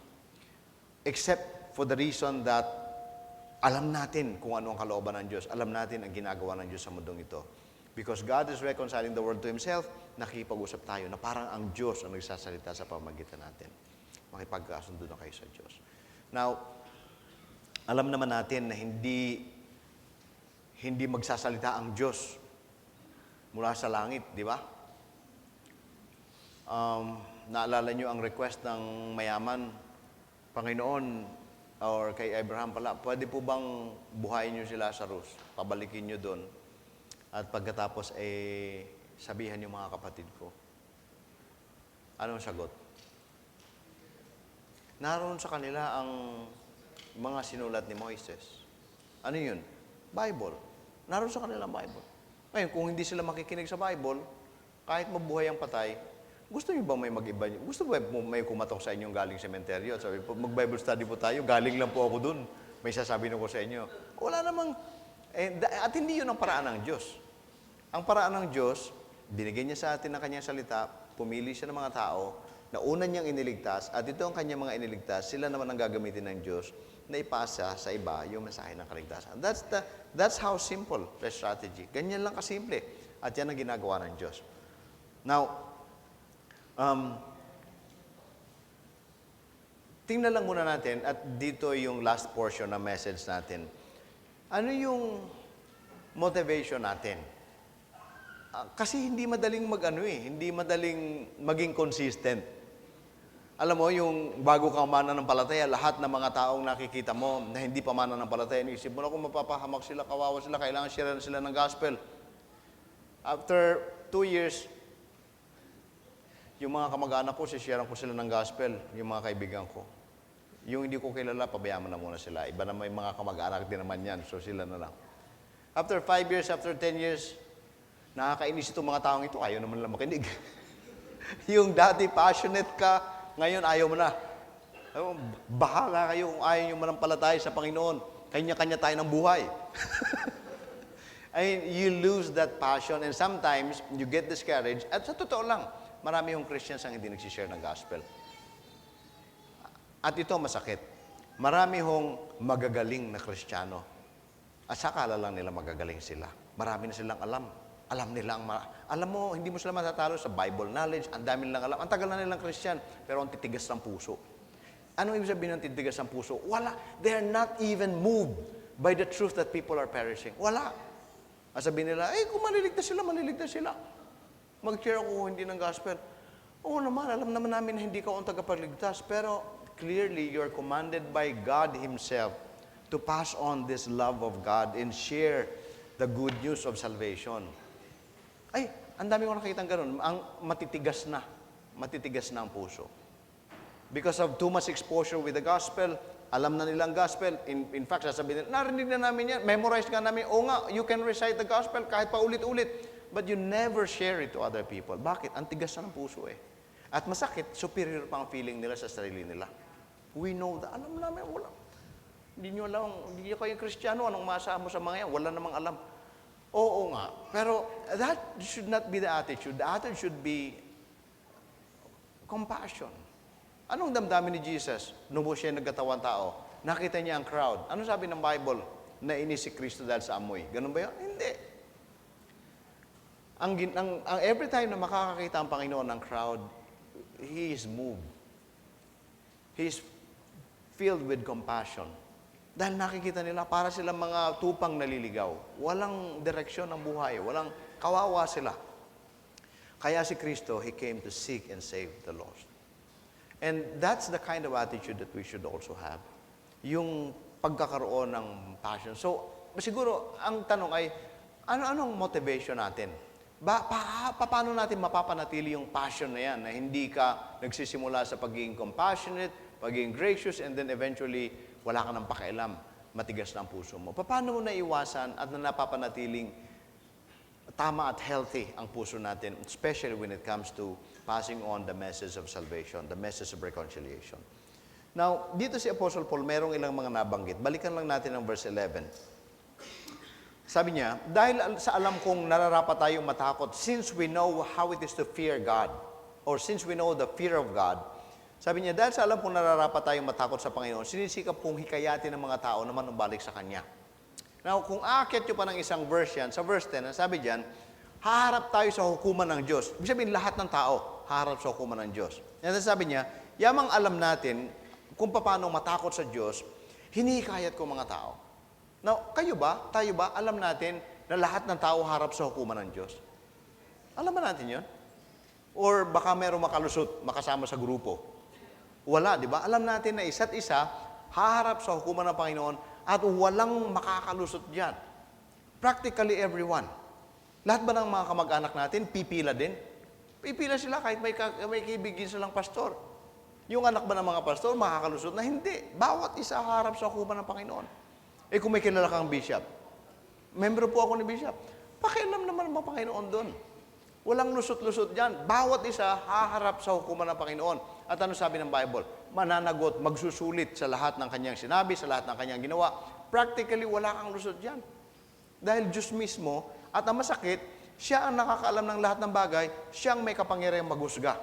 except for the reason that alam natin kung ano ang kalooban ng Diyos. Alam natin ang ginagawa ng Diyos sa mundong ito. Because God is reconciling the world to Himself, nakikipag-usap tayo na parang ang Diyos ang nagsasalita sa pamamagitan natin. Makipagkasundo na kayo sa Diyos. Now, alam naman natin na hindi magsasalita ang Diyos mula sa langit, di ba? Naalala nyo ang request ng mayaman, Panginoon, or kay Abraham pala, pwede po bang buhayin nyo si Lazarus? Pabalikin nyo doon. At pagkatapos, sabihan yung mga kapatid ko. Anong sagot? Naroon sa kanila ang mga sinulat ni Moises. Ano yun? Bible. Naroon sa kanila ang Bible. Ngayon, kung hindi sila makikinig sa Bible, kahit mabuhay ang patay, gusto niyo ba may mag-iba? Gusto ba may kumatok sa inyong galing sementeryo? Sabi po, mag-Bible study po tayo, galing lang po ako dun. May sasabihin ko sa inyo. Wala namang, at hindi yun ang paraan ng Diyos. Ang paraan ng Diyos, binigyan niya sa atin ng kanyang salita, pumili siya ng mga tao, na una niyang iniligtas, at ito ang kanyang mga iniligtas, sila naman ang gagamitin ng Diyos na ipasa sa iba yung mensahe ng kaligtasan. That's how simple the strategy. Ganyan lang kasimple. At yan ang ginagawa ng Diyos. Now, tingnan lang muna natin, at dito yung last portion ng message natin. Ano yung motivation natin? Kasi hindi madaling hindi madaling maging consistent. Alam mo, yung bago kang mananampalataya, lahat ng mga taong nakikita mo na hindi pa mananampalataya, isip mo na kung mapapahamak sila, kawawa sila, kailangan share sila ng gospel. After 2 years, yung mga kamag-anak ko, sishare ko sila ng gospel, yung mga kaibigan ko. Yung hindi ko kilala, pabayaan mo na muna sila. Iba na may mga kamag-anak din naman yan, so sila na lang. After 5 years, after 10 years, nakakainis itong mga taong ito, ayaw naman lang makinig. Yung dati passionate ka, ngayon ayaw mo na. Bahala kayo kung ayaw nyo manampalataya sa Panginoon. Kanya-kanya tayo ng buhay. I mean, you lose that passion and sometimes you get discouraged. At sa totoo lang, marami yung Christians ang hindi nagsishare ng gospel. At ito masakit. Marami hong magagaling na Kristiyano. At sakala lang nila magagaling sila. Marami na silang alam. Alam nila alam mo, hindi mo sila matatalo sa Bible knowledge, ang dami nilang alam. Ang tagal na nilang Christian, pero ang titigas ng puso. Anong ibig sabihin ng titigas ng puso? Wala. They are not even moved by the truth that people are perishing. Wala. Ang sabihin nila, kung maliligtas sila. Mag-share ako hindi ng gospel. Oo naman, alam naman namin na hindi ka ang tagapagligtas, pero clearly, you're commanded by God Himself to pass on this love of God and share the good news of salvation. Ang dami ko nakikita ganun. Ang matitigas na ang puso. Because of too much exposure with the gospel, alam na nilang gospel. In fact, sasabihin nila, narinig na namin yan, memorize ka namin. Oo nga, you can recite the gospel kahit pa ulit-ulit. But you never share it to other people. Bakit? Ang tigas na ng puso At masakit, superior pa ang feeling nila sa sarili nila. We know that. Alam namin, wala. Hindi nyo alam, hindi kayo Kristiyano, anong maasahan mo sa mga yan? Wala namang alam. Oo nga. Pero that should not be the attitude. The attitude should be compassion. Anong damdamin ni Jesus nung siya nagkatawang tao? Nakita niya ang crowd. Ano sabi ng Bible? Nainis si Kristo dahil sa amoy. Ganun ba yun? Hindi. Ang every time na makakakita ang Panginoon ng crowd, He is moved. He is filled with compassion. Dahil nakikita nila, para silang mga tupang naliligaw. Walang direksyon ng buhay. Walang kawawa sila. Kaya si Kristo, He came to seek and save the lost. And that's the kind of attitude that we should also have. Yung pagkakaroon ng passion. So, siguro, ang tanong ay, anong motivation natin? Paano natin mapapanatili yung passion na yan, na hindi ka nagsisimula sa pagiging compassionate, pagiging gracious, and then eventually, wala ka ng pakialam, matigas na ang puso mo. Paano mo naiwasan at napapanatiling tama at healthy ang puso natin, especially when it comes to passing on the message of salvation, the message of reconciliation. Now, dito si Apostle Paul, merong ilang mga nabanggit. Balikan lang natin ang verse 11. Sabi niya, dahil sa alam kong nararapat tayong matakot, since we know how it is to fear God, or since we know the fear of God, sabi niya, dahil sa alam kong nararapat tayong matakot sa Panginoon, sinisikap kong hikayatin ng mga tao na manumbalik sa Kanya. Now, kung aakyat nyo pa ng isang verse yan, sa verse 10, sabi diyan, haharap tayo sa hukuman ng Diyos. Ibig sabihin, lahat ng tao haharap sa hukuman ng Diyos. Yan sabi niya, yamang alam natin kung paano matakot sa Diyos, hinihikayat ko mga tao. Now, tayo ba, alam natin na lahat ng tao harap sa hukuman ng Diyos? Alam ba natin yun? Or baka merong makalusot, makasama sa grupo? Wala, di ba? Alam natin na isa't isa, haharap sa hukuman ng Panginoon at walang makakalusot diyan. Practically everyone. Lahat ba ng mga kamag-anak natin, pipila din? Pipila sila kahit may kibigin silang pastor. Yung anak ba ng mga pastor, makakalusot na hindi. Bawat isa haharap sa hukuman ng Panginoon. Kung may kilala kang bishop, membro po ako ni bishop, pakialam naman ang Panginoon doon. Walang lusot-lusot dyan. Bawat isa haharap sa hukuman ng Panginoon. At ano sabi ng Bible? Mananagot, magsusulit sa lahat ng kanyang sinabi, sa lahat ng kanyang ginawa. Practically, wala kang lusot dyan. Dahil Diyos mismo, at ang masakit, siya ang nakakaalam ng lahat ng bagay, siya ang may kapangyarihang maghusga.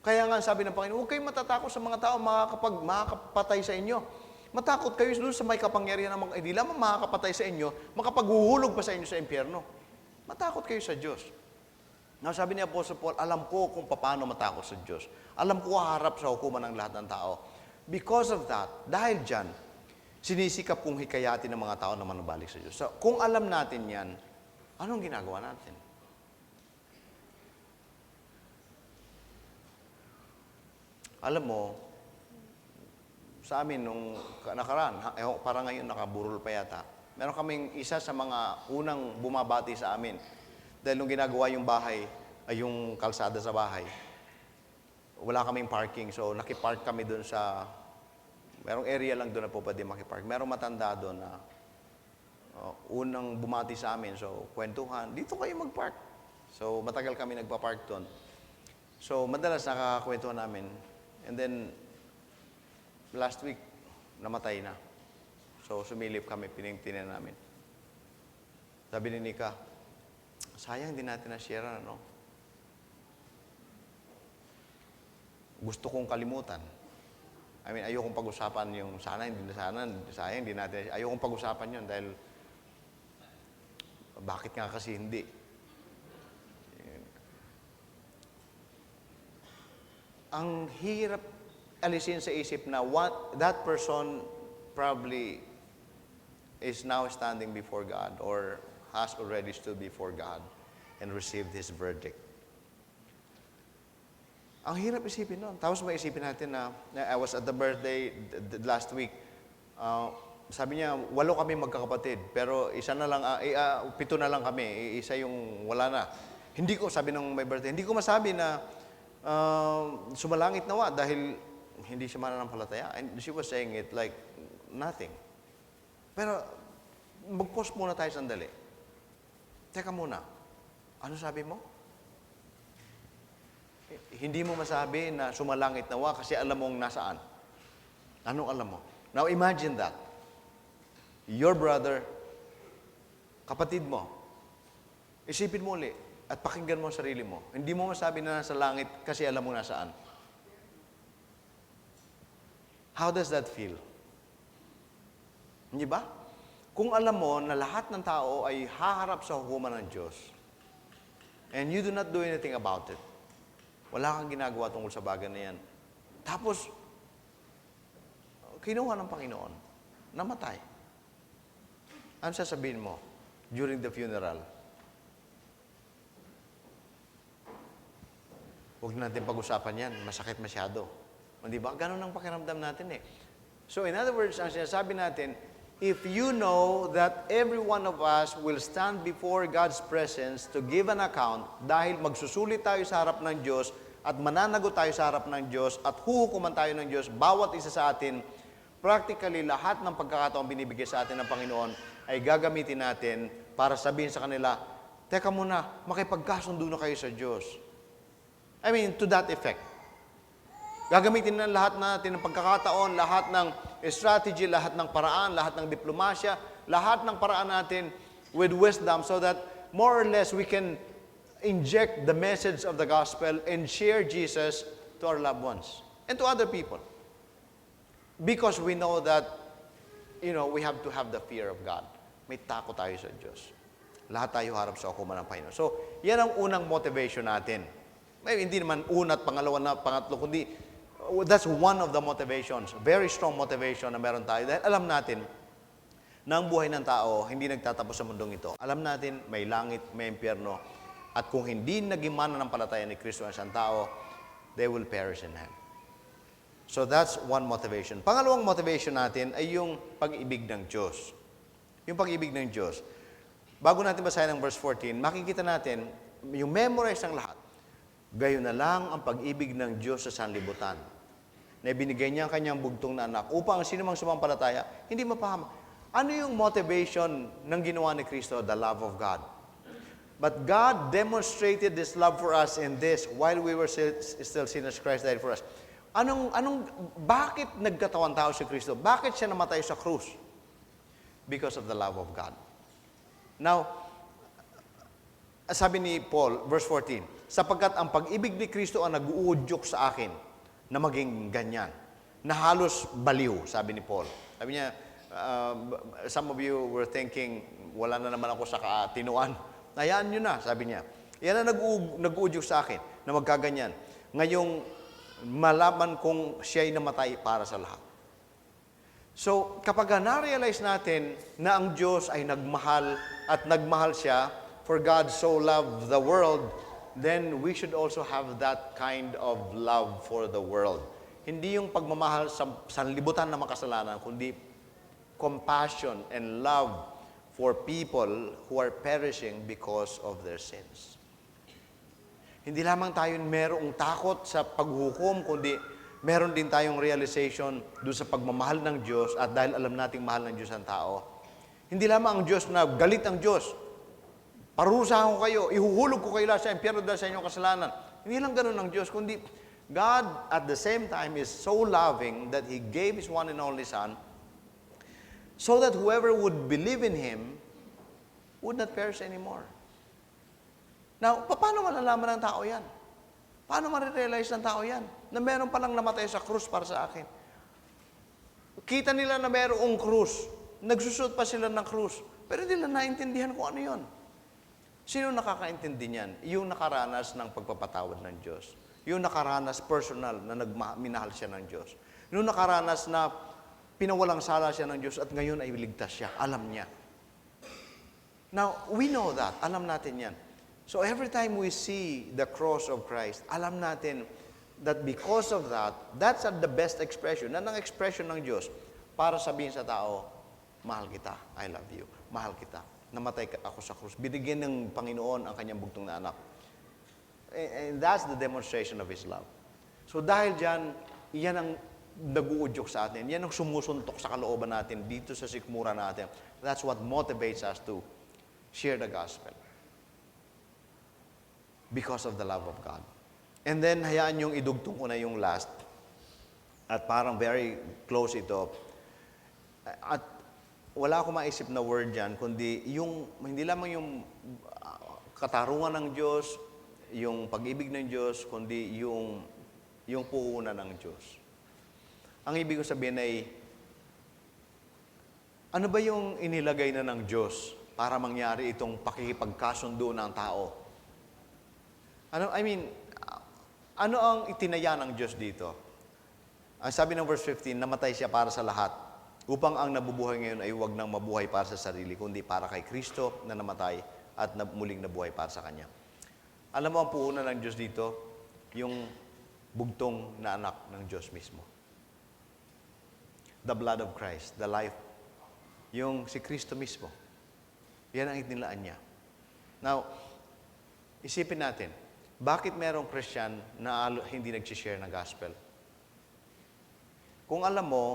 Kaya nga sabi ng Panginoon, huwag kayong matatakot sa mga tao makakapatay sa inyo. Matakot kayo doon sa may kapangyarihan ng mga, hindi lamang makakapatay sa inyo, makapaghuhulog pa sa inyo sa impyerno. Matakot kayo sa Diyos. Now, sabi ni Apostle Paul, alam ko kung paano matakot sa Diyos. Alam ko haharap sa hukuman ng lahat ng tao. Because of that, dahil dyan, sinisikap kong hikayatin ng mga tao na manubalik sa Diyos. So, kung alam natin yan, anong ginagawa natin? Alam mo, sa amin nung nakaraan, parang ngayon nakaburol pa yata, meron kaming isa sa mga unang bumabati sa amin. Dahil nung ginagawa yung bahay, ay yung kalsada sa bahay, wala kaming parking. So, nakipark kami doon sa, merong area lang doon na po pwede makipark. Merong matanda doon na unang bumati sa amin. So, kwentuhan, dito kayo magpark. So, matagal kami nagpa-park doon. So, madalas nakakakwentuhan namin. And then, last week, namatay na. So, sumilip kami, piningtinan namin. Sabi ni Nika, sayang din natin na-share, ano? Gusto kong kalimutan. I mean, ayokong pag-usapan yung sayang hindi natin, ayokong pag-usapan yun dahil bakit nga kasi hindi? Ang hirap alisin sa isip na that person probably is now standing before God or has already stood before God and received His verdict. Ang hirap isipin nun. Tapos may isipin natin na I was at the birthday last week. Sabi niya, 8 kami magkakapatid, pero 7 na lang kami. Isa yung wala na. Hindi ko, sabi ng may birthday, hindi ko masabi na sumalangit nawa dahil hindi siya mananampalataya. And she was saying it like nothing. Pero mag-pause muna tayo sandali. Teka muna, ano sabi mo? Hindi mo masabi na sumalangit nawa kasi alam mong nasaan. Anong alam mo? Now imagine that. Your brother, kapatid mo, isipin mo ulit at pakinggan mo ang sarili mo. Hindi mo masabi na nasa langit kasi alam mo nasaan. How does that feel? Hindi ba? Kung alam mo na lahat ng tao ay haharap sa hukuman ng Diyos and you do not do anything about it, wala kang ginagawa tungkol sa bagay na yan. Tapos, kinuha ng Panginoon, namatay. Ano sasabihin mo during the funeral? Huwag natin pag-usapan yan, masakit masyado. Hindi ba? Ganun ang pakiramdam natin eh. So in other words, ang sinasabi natin, if you know that every one of us will stand before God's presence to give an account dahil magsusulit tayo sa harap ng Diyos at mananagot tayo sa harap ng Diyos at huhukuman tayo ng Diyos, bawat isa sa atin, practically lahat ng pagkakataong binibigay sa atin ng Panginoon ay gagamitin natin para sabihin sa kanila, teka muna, makipagkasundo na kayo sa Diyos. I mean, to that effect. Gagamitin na lahat natin ng pagkakataon, lahat ng strategy, lahat ng paraan, lahat ng diplomasya, lahat ng paraan natin with wisdom so that more or less we can inject the message of the gospel and share Jesus to our loved ones and to other people. Because we know that, we have to have the fear of God. May takot tayo sa Diyos. Lahat tayo harap sa hukuman ng Panginoon. So, yan ang unang motivation natin. Hindi naman una at pangatlo, kundi that's one of the motivations, very strong motivation na meron tayo. Dahil alam natin na ang buhay ng tao hindi nagtatapos sa mundong ito. Alam natin may langit, may impyerno. At kung hindi naging mananampalataya ni Kristo ang isang tao, they will perish in hell. So that's one motivation. Pangalawang motivation natin ay yung pag-ibig ng Diyos. Yung pag-ibig ng Diyos. Bago natin basahin ang verse 14, makikita natin yung memorize ng lahat. Gayon na lang ang pag-ibig ng Diyos sa sanlibutan. Na ibinigay niya ang kanyang bugtong na anak upang sino mang sumampalataya, hindi mapahama. Ano yung motivation ng ginawa ni Kristo? The love of God. But God demonstrated this love for us in this, while we were still sinners, Christ died for us. Bakit nagkatawan tao si Kristo? Bakit siya namatay sa krus? Because of the love of God. Now, sabi ni Paul, verse 14, sapagkat ang pag-ibig ni Kristo ang nag-uudyok sa akin na maging ganyan, na halos baliw, sabi ni Paul. Sabi niya, some of you were thinking, wala na naman ako sa katinuan. Hayaan nyo na, sabi niya. Yan ang nag-uudyok sa akin na magkaganyan. Ngayong malaman kong siya'y namatay para sa lahat. So, kapag na-realize natin na ang Diyos ay nagmahal at nagmahal siya, for God so loved the world, then we should also have that kind of love for the world. Hindi yung pagmamahal sa sanlibutan na makasalanan, kundi compassion and love for people who are perishing because of their sins. Hindi lamang tayo merong takot sa paghukom, kundi meron din tayong realization doon sa pagmamahal ng Diyos at dahil alam nating mahal ng Diyos ang tao. Hindi lamang ang Diyos na galit ang Diyos. Parusahan ko kayo, ihuhulog ko kayo sa impyerno dahil sa inyong kasalanan. Hindi lang ganun ang Diyos, kundi God at the same time is so loving that He gave His one and only Son so that whoever would believe in Him would not perish anymore. Now, paano malalaman ng tao yan? Paano ma-realize ng tao yan? Na meron palang namatay sa krus para sa akin. Kita nila na merong krus. Nagsusot pa sila ng krus. Pero hindi nila naintindihan kung ano yon. Sino nakakaintindi niyan? Yung nakaranas ng pagpapatawad ng Diyos. Yung nakaranas personal na minahal siya ng Diyos. Yung nakaranas na pinawalang sala siya ng Diyos at ngayon ay ligtas siya. Alam niya. Now, we know that. Alam natin yan. So every time we see the cross of Christ, alam natin that because of that, that's the best expression. Yan ang expression ng Diyos para sabihin sa tao, mahal kita, I love you, mahal kita. Namatay ako sa krus. Binigyan ng Panginoon ang kanyang bugtong na anak. And that's the demonstration of His love. So dahil dyan, yan ang nag-uudyok sa atin. Yan ang sumusuntok sa kalooban natin dito sa sikmura natin. That's what motivates us to share the gospel. Because of the love of God. And then, hayaan yung idugtong ko na yung last. At parang very close ito. At wala akong maisip na word dyan, kundi yung, hindi lamang yung katarungan ng Diyos, yung pag-ibig ng Diyos, kundi yung puhunan ng Diyos. Ang ibig ko sabihin ay, ano ba yung inilagay na ng Diyos para mangyari itong pakikipagkasundo ng tao? Ano ang itinaya ng Diyos dito? Ang sabi ng verse 15, namatay siya para sa lahat, upang ang nabubuhay ngayon ay huwag nang mabuhay para sa sarili, kundi para kay Kristo na namatay at muling nabuhay para sa Kanya. Alam mo ang puhunan ng Diyos dito? Yung bugtong na anak ng Diyos mismo. The blood of Christ, the life. Yung si Kristo mismo. Yan ang itinulaan niya. Now, isipin natin, bakit merong Christian na hindi nag-share ng gospel? Kung alam mo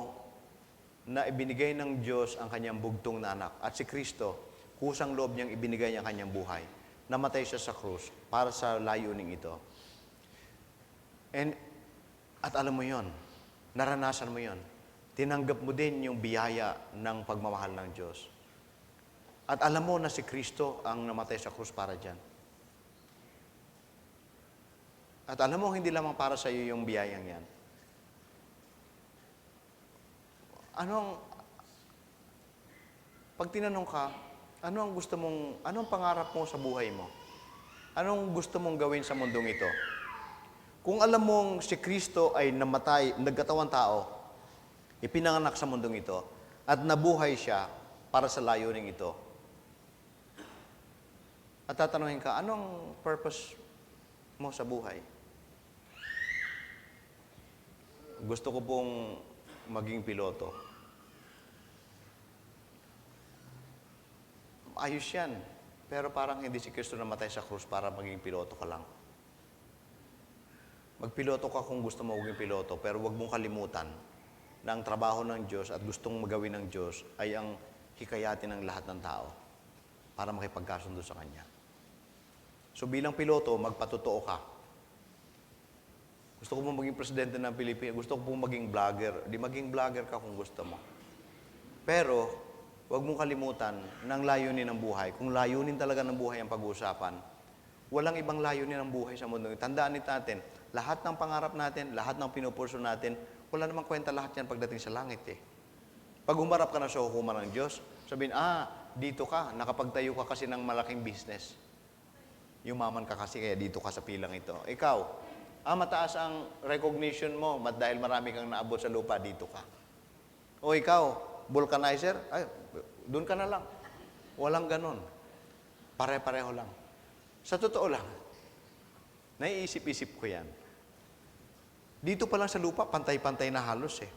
na ibinigay ng Diyos ang kanyang bugtong na anak at si Kristo, kusang loob niyang ibinigay niya ang kanyang buhay, namatay siya sa krus para sa layuning ito. At alam mo yon, naranasan mo yon, tinanggap mo din yung biyaya ng pagmamahal ng Diyos. At alam mo na si Kristo ang namatay sa krus para dyan. At alam mo, hindi lamang para sa iyo yung biyayang yan. Pag tinanong ka, ano ang pangarap mo sa buhay mo? Anong gusto mong gawin sa mundong ito? Kung alam mong si Kristo ay namatay, nagkatawang tao, ipinanganak sa mundong ito, at nabuhay siya para sa layuning ito, at tatanungin ka, anong purpose mo sa buhay? Gusto ko pong maging piloto. Ayos yan. Pero parang hindi si Kristo namatay sa krus para maging piloto ka lang. Magpiloto ka kung gusto mo maging piloto, pero huwag mong kalimutan na ang trabaho ng Diyos at gustong magawin ng Diyos ay ang hikayatin ng lahat ng tao para makipagkasundo sa Kanya. So bilang piloto, magpatotoo ka. Gusto ko pong maging presidente ng Pilipinas. Gusto ko pong maging vlogger. Di maging vlogger ka kung gusto mo. Pero, huwag mong kalimutan ng layunin ng buhay. Kung layunin talaga ng buhay ang pag-uusapan, walang ibang layunin ng buhay sa mundo. Tandaan natin, lahat ng pangarap natin, lahat ng pinupurso natin, wala namang kwenta lahat yan pagdating sa langit eh. Pag humarap ka na sa hukuman ng Diyos, sabihin, dito ka, nakapagtayo ka kasi ng malaking business. Yumaman ka kasi kaya dito ka sa pilang ito. Ikaw, mataas ang recognition mo dahil marami kang naabot sa lupa, dito ka. O ikaw, vulcanizer, doon ka na lang. Walang ganon. Pare-pareho lang. Sa totoo lang, naiisip-isip ko yan. Dito pa lang sa lupa, pantay-pantay na halos eh.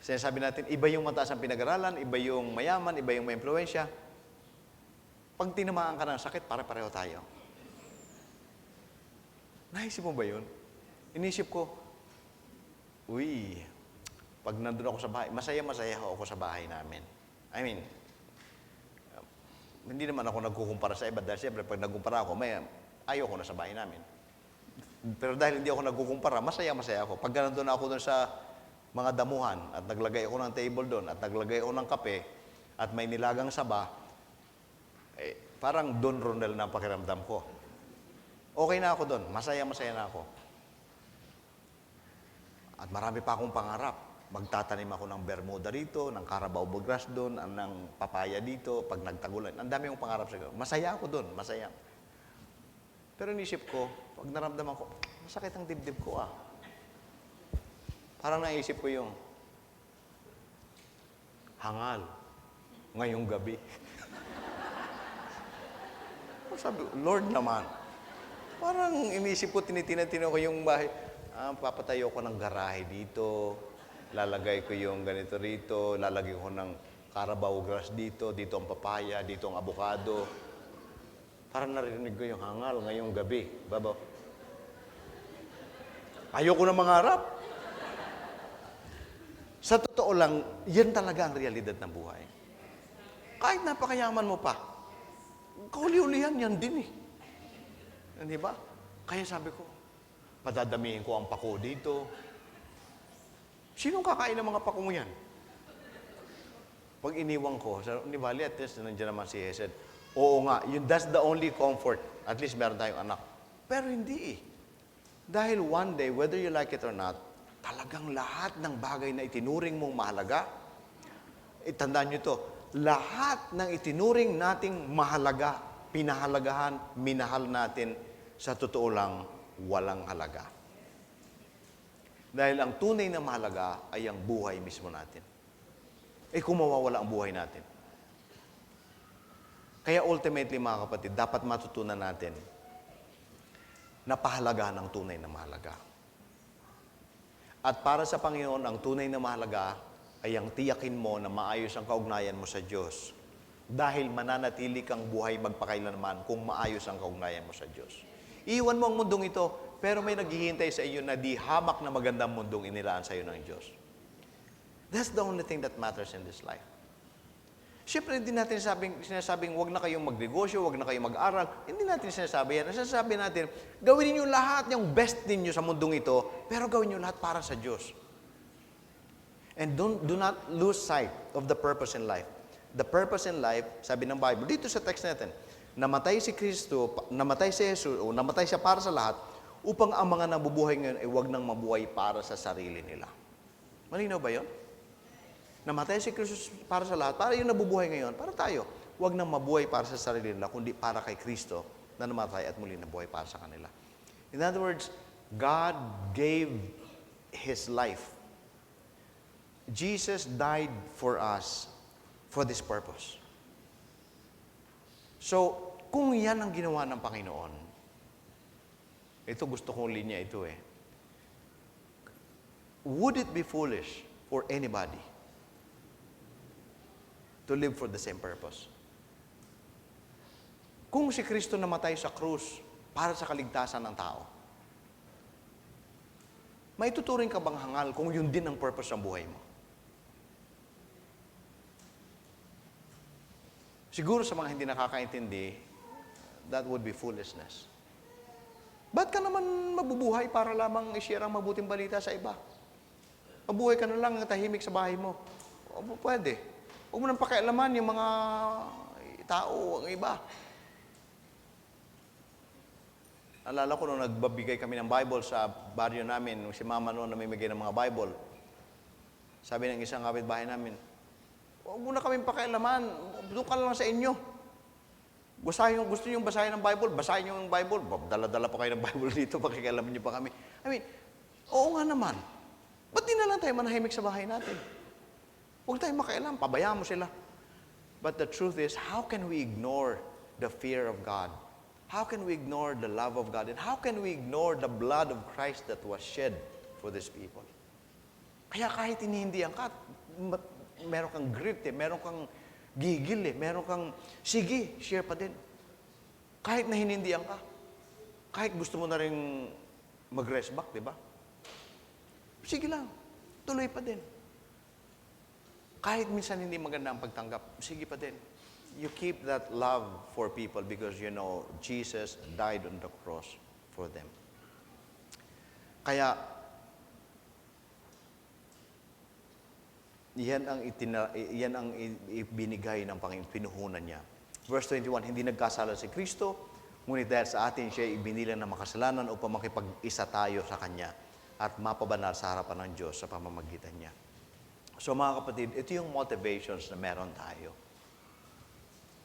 Sinasabi natin, iba yung mataas ang pinag-aralan, iba yung mayaman, iba yung may impluwensya. Pag tinamaan ka ng sakit, pare-pareho tayo. Naisip mo ba yun? Inisip ko, pag nandun ako sa bahay, masaya-masaya ako sa bahay namin. I mean, hindi naman ako nagkukumpara sa iba dahil siyempre pag nagkumpara ako, ayaw ko na sa bahay namin. Pero dahil hindi ako nagkukumpara, masaya-masaya ako. Pag nandun ako doon sa mga damuhan at naglagay ako ng table doon at naglagay ako ng kape at may nilagang saba, parang Don Ronel na ang pakiramdam ko. Okay na ako doon. Masaya-masaya na ako. At marami pa akong pangarap. Magtatanim ako ng Bermuda dito, ng Carabao grass doon, ng papaya dito, pag nagtagulan. Ang dami kong pangarap sa ganun. Masaya ako doon. Masaya. Pero inisip ko, pag naramdaman ko, masakit ang dibdib ko Parang naisip ko yung hangal ngayong gabi. Sabi, Lord naman. Parang inisip ko, tinitinan ko yung bahay. Papatayo ko ng garahe dito. Lalagay ko yung ganito rito. Lalagay ko ng Carabao grass dito. Dito ang papaya. Dito ang avocado. Parang narinig ko yung hangal ngayong gabi. Babaw. Ayoko na mangarap. Sa totoo lang, yan talaga ang realidad ng buhay. Kahit napakayaman mo pa, kauli-ulihan yan din Di ba? Kaya sabi ko, padadamihin ko ang pako dito. Sinong kakain ng mga pako mo yan? Pag iniwang ko, di bali, at least nandiyan naman si Hesed. Oo nga, that's the only comfort. At least meron tayong anak. Pero hindi Dahil one day, whether you like it or not, talagang lahat ng bagay na itinuring mong mahalaga, tandaan nyo to, lahat ng itinuring nating mahalaga, pinahalagahan, minahal natin, sa totoo lang, walang halaga. Dahil ang tunay na mahalaga ay ang buhay mismo natin. Kung mawawala ang buhay natin. Kaya ultimately, mga kapatid, dapat matutunan natin na pahalagahan ang tunay na mahalaga. At para sa Panginoon, ang tunay na mahalaga ay ang tiyakin mo na maayos ang kaugnayan mo sa Diyos. Dahil mananatili kang buhay magpakailanman kung maayos ang kaugnayan mo sa Diyos. Iwan mo ang mundong ito, pero may naghihintay sa iyo na di hamak na magandang mundong inilaan sa iyo ng Diyos. That's the only thing that matters in this life. Siyempre, hindi natin sinasabing, huwag na kayong magnegosyo, huwag na kayong mag-aral. Hindi natin sinasabi yan. Sinasabi natin, gawin niyo lahat yung best ninyo sa mundong ito, pero gawin niyo lahat para sa Diyos. And do not lose sight of the purpose in life. The purpose in life, sabi ng Bible, dito sa text natin, namatay si Kristo, namatay si Jesus, o namatay siya para sa lahat, upang ang mga nabubuhay ngayon ay huwag nang mabuhay para sa sarili nila. Malinaw ba yun? Namatay si Kristo para sa lahat, para yung nabubuhay ngayon, para tayo. Huwag nang mabuhay para sa sarili nila, kundi para kay Kristo na namatay at muli nabuhay para sa kanila. In other words, God gave His life. Jesus died for us for this purpose. So, kung yan ang ginawa ng Panginoon, ito gusto kong linya ito would it be foolish for anybody to live for the same purpose? Kung si Kristo namatay sa krus para sa kaligtasan ng tao, may tuturing ka bang hangal kung yun din ang purpose ng buhay mo? Siguro sa mga hindi nakakaintindi, that would be foolishness. Ba't ka naman mabubuhay para lamang i-share ang mabuting balita sa iba? Mabuhay ka na lang tahimik sa bahay mo. O, pwede. Huwag mo nang pakialaman yung mga tao, ang iba. Alala ko nung nagbabigay kami ng Bible sa baryo namin, nung si Mama noon namimigay ng mga Bible. Sabi ng isang kapitbahay namin, huwag mo na kaming pakialaman. Doon ka lang sa inyo. Gusto nyo basahin ng Bible? Basahin nyo yung Bible. Dala-dala pa kayo ng Bible dito, pakikialaman nyo pa kami. I mean, oo nga naman. Ba't di na lang tayo manahimik sa bahay natin? Huwag tayong makialam, pabayaan mo sila. But the truth is, how can we ignore the fear of God? How can we ignore the love of God? And how can we ignore the blood of Christ that was shed for these people? Kaya kahit hinihindihan ka, meron kang grit meron kang gigil meron kang, sige, share pa din. Kahit na hinindihan ka, kahit gusto mo na rin mag-rest back, di ba? Sige lang, tuloy pa din. Kahit minsan hindi maganda ang pagtanggap, sige pa din. You keep that love for people because you know Jesus died on the cross for them. Kaya, yan ang ibinigay ng Panginoon, pinuhunan niya. Verse 21, hindi nagkasala si Kristo, ngunit dahil sa atin siya ibinilang ng makasalanan upang makipag-isa tayo sa Kanya at mapabanal sa harapan ng Diyos sa pamamagitan niya. So mga kapatid, ito yung motivations na meron tayo.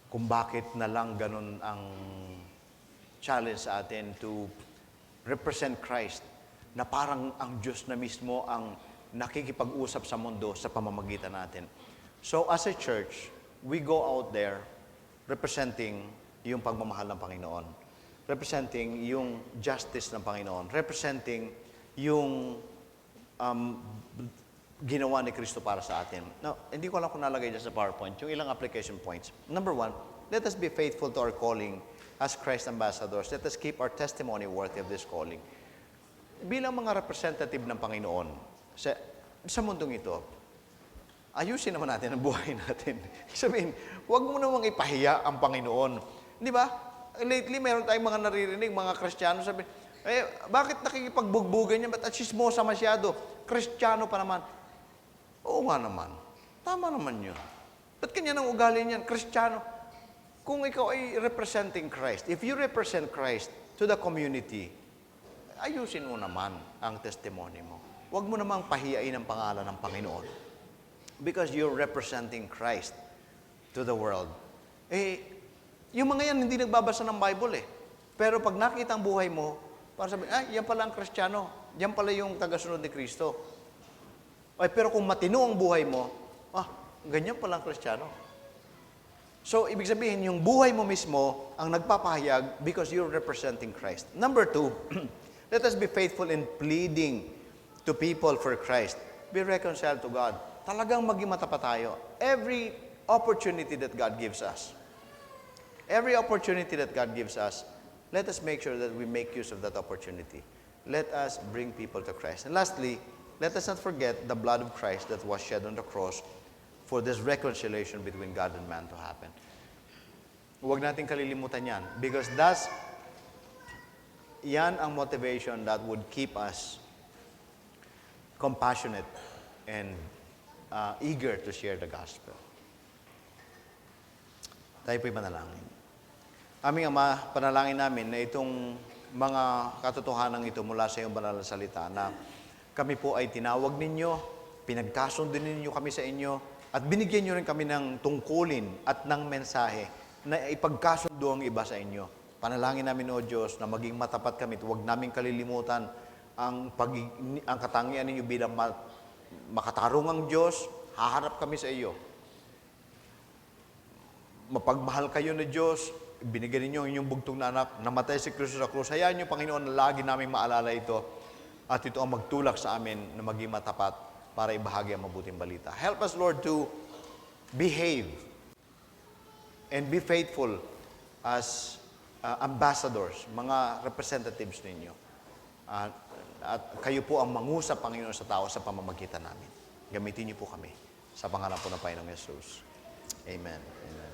Kung bakit na lang ganun ang challenge sa atin to represent Christ, na parang ang Diyos na mismo ang nakikipag-usap sa mundo sa pamamagitan natin. So as a church, we go out there representing yung pagmamahal ng Panginoon, representing yung justice ng Panginoon, representing yung ginawa ni Kristo para sa atin. Now, hindi ko alam kung nalagay dyan sa PowerPoint, yung ilang application points. Number 1, let us be faithful to our calling as Christ ambassadors. Let us keep our testimony worthy of this calling. Bilang mga representative ng Panginoon sa mundong ito, ayusin naman natin ang buhay natin. Sabihin, huwag mo namang ipahiya ang Panginoon. Di ba? Lately, meron tayong mga naririnig, mga Kristiyano, sabi, bakit nakikipagbugbugan niya? Ba't chismosa masyado? Kristiyano pa naman. Oo nga naman. Tama naman yun. Ba't kanya nang ugali niyan? Kristiyano. Kung ikaw ay representing Christ, if you represent Christ to the community, ayusin mo naman ang testimony mo. Huwag mo namang pahiyain ang pangalan ng Panginoon. Because you're representing Christ to the world. Yung mga yan, hindi nagbabasa ng Bible Pero pag nakita ang buhay mo, para sabihin, yan pala ang Kristiyano. Yan pala yung tagasunod ni Kristo. Pero kung matino ang buhay mo, ganyan pala ang Kristiyano. So, ibig sabihin, yung buhay mo mismo ang nagpapahayag because you're representing Christ. Number 2, let us be faithful in pleading to people for Christ. Be reconciled to God. Talagang maging matapat tayo. Every opportunity that God gives us, let us make sure that we make use of that opportunity. Let us bring people to Christ. And lastly, let us not forget the blood of Christ that was shed on the cross for this reconciliation between God and man to happen. Huwag natin kalilimutan yan because yan ang motivation that would keep us compassionate and eager to share the gospel. Tayo po'y manalangin. Aming Ama, panalangin namin na itong mga katotohanan ito mula sa iyong banal na salita na kami po ay tinawag ninyo, pinagkasundo ninyo kami sa inyo, at binigyan nyo rin kami ng tungkulin at ng mensahe na ipagkasundo ang iba sa inyo. Panalangin namin, O Diyos, na maging matapat kami at huwag namin kalilimutan ang katangian ninyo bilang makatarungang Diyos, haharap kami sa iyo. Mapagmahal kayo na Diyos, binigyan ninyo ang inyong bugtong na anak, namatay si Kristo sa krus. Hayaan nyo, Panginoon, na lagi namin maalala ito at ito ang magtulak sa amin na maging matapat para ibahagi ang mabuting balita. Help us, Lord, to behave and be faithful as ambassadors, mga representatives ninyo. At kayo po ang mangusap, Panginoon, sa tao sa pamamagitan namin. Gamitin niyo po kami. Sa pangalan po ng Panginoong Yesus. Amen. Amen.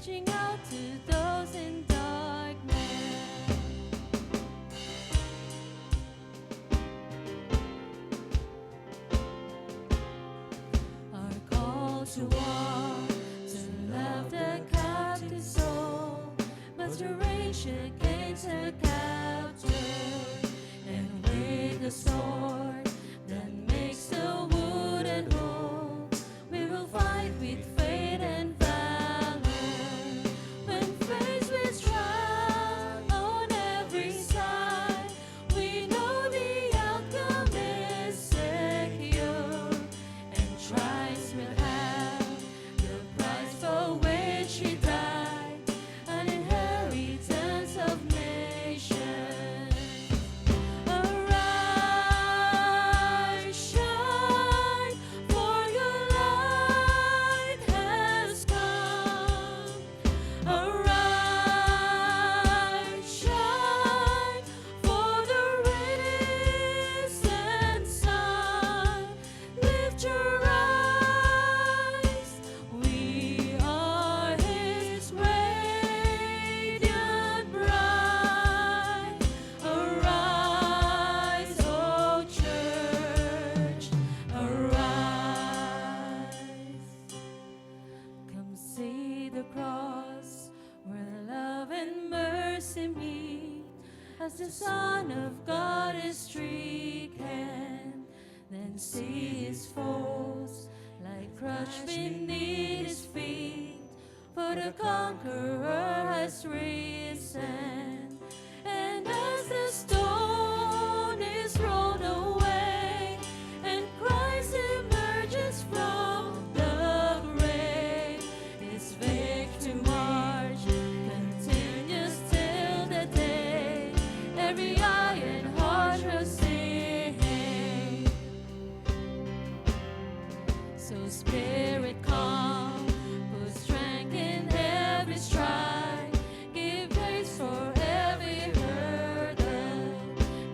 reaching out to those in darkness. Our call to walk, to love the captive soul, must rage against the captor, and with the sword that makes the wooden whole, we will fight with faith and valor. When faced with trial on every side, we know the outcome is secure, and Christ will have the prize for which He died, an inheritance of nations. Arise, shine, for your light has come. Arise, shine, for the risen sun. Lift your eyes, we are His radiant bride. Arise, O church, arise. Come see the cross where love and mercy meet, as the Son of God is stricken. Then see His foes lie crushed beneath His feet, for the conqueror has risen. And as the stone is rolled away, and Christ emerges from the grave, His victory march continues till the day every eye and heart shall sing. So Spirit, come, put strength in every stride, give grace for every hurdle,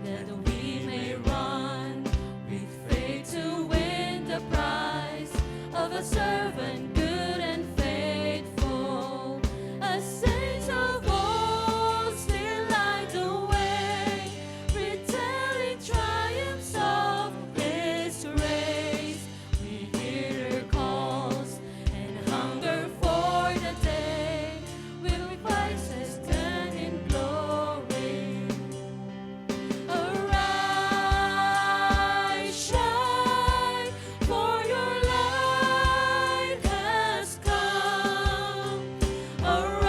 that we may run with faith to win the prize of a servant good and faithful. As saints of old still light the way, retelling triumphs of His grace. We hear her calls and hunger for the day when we fight stand in glory. Arise, shine, for your light has come. Arise,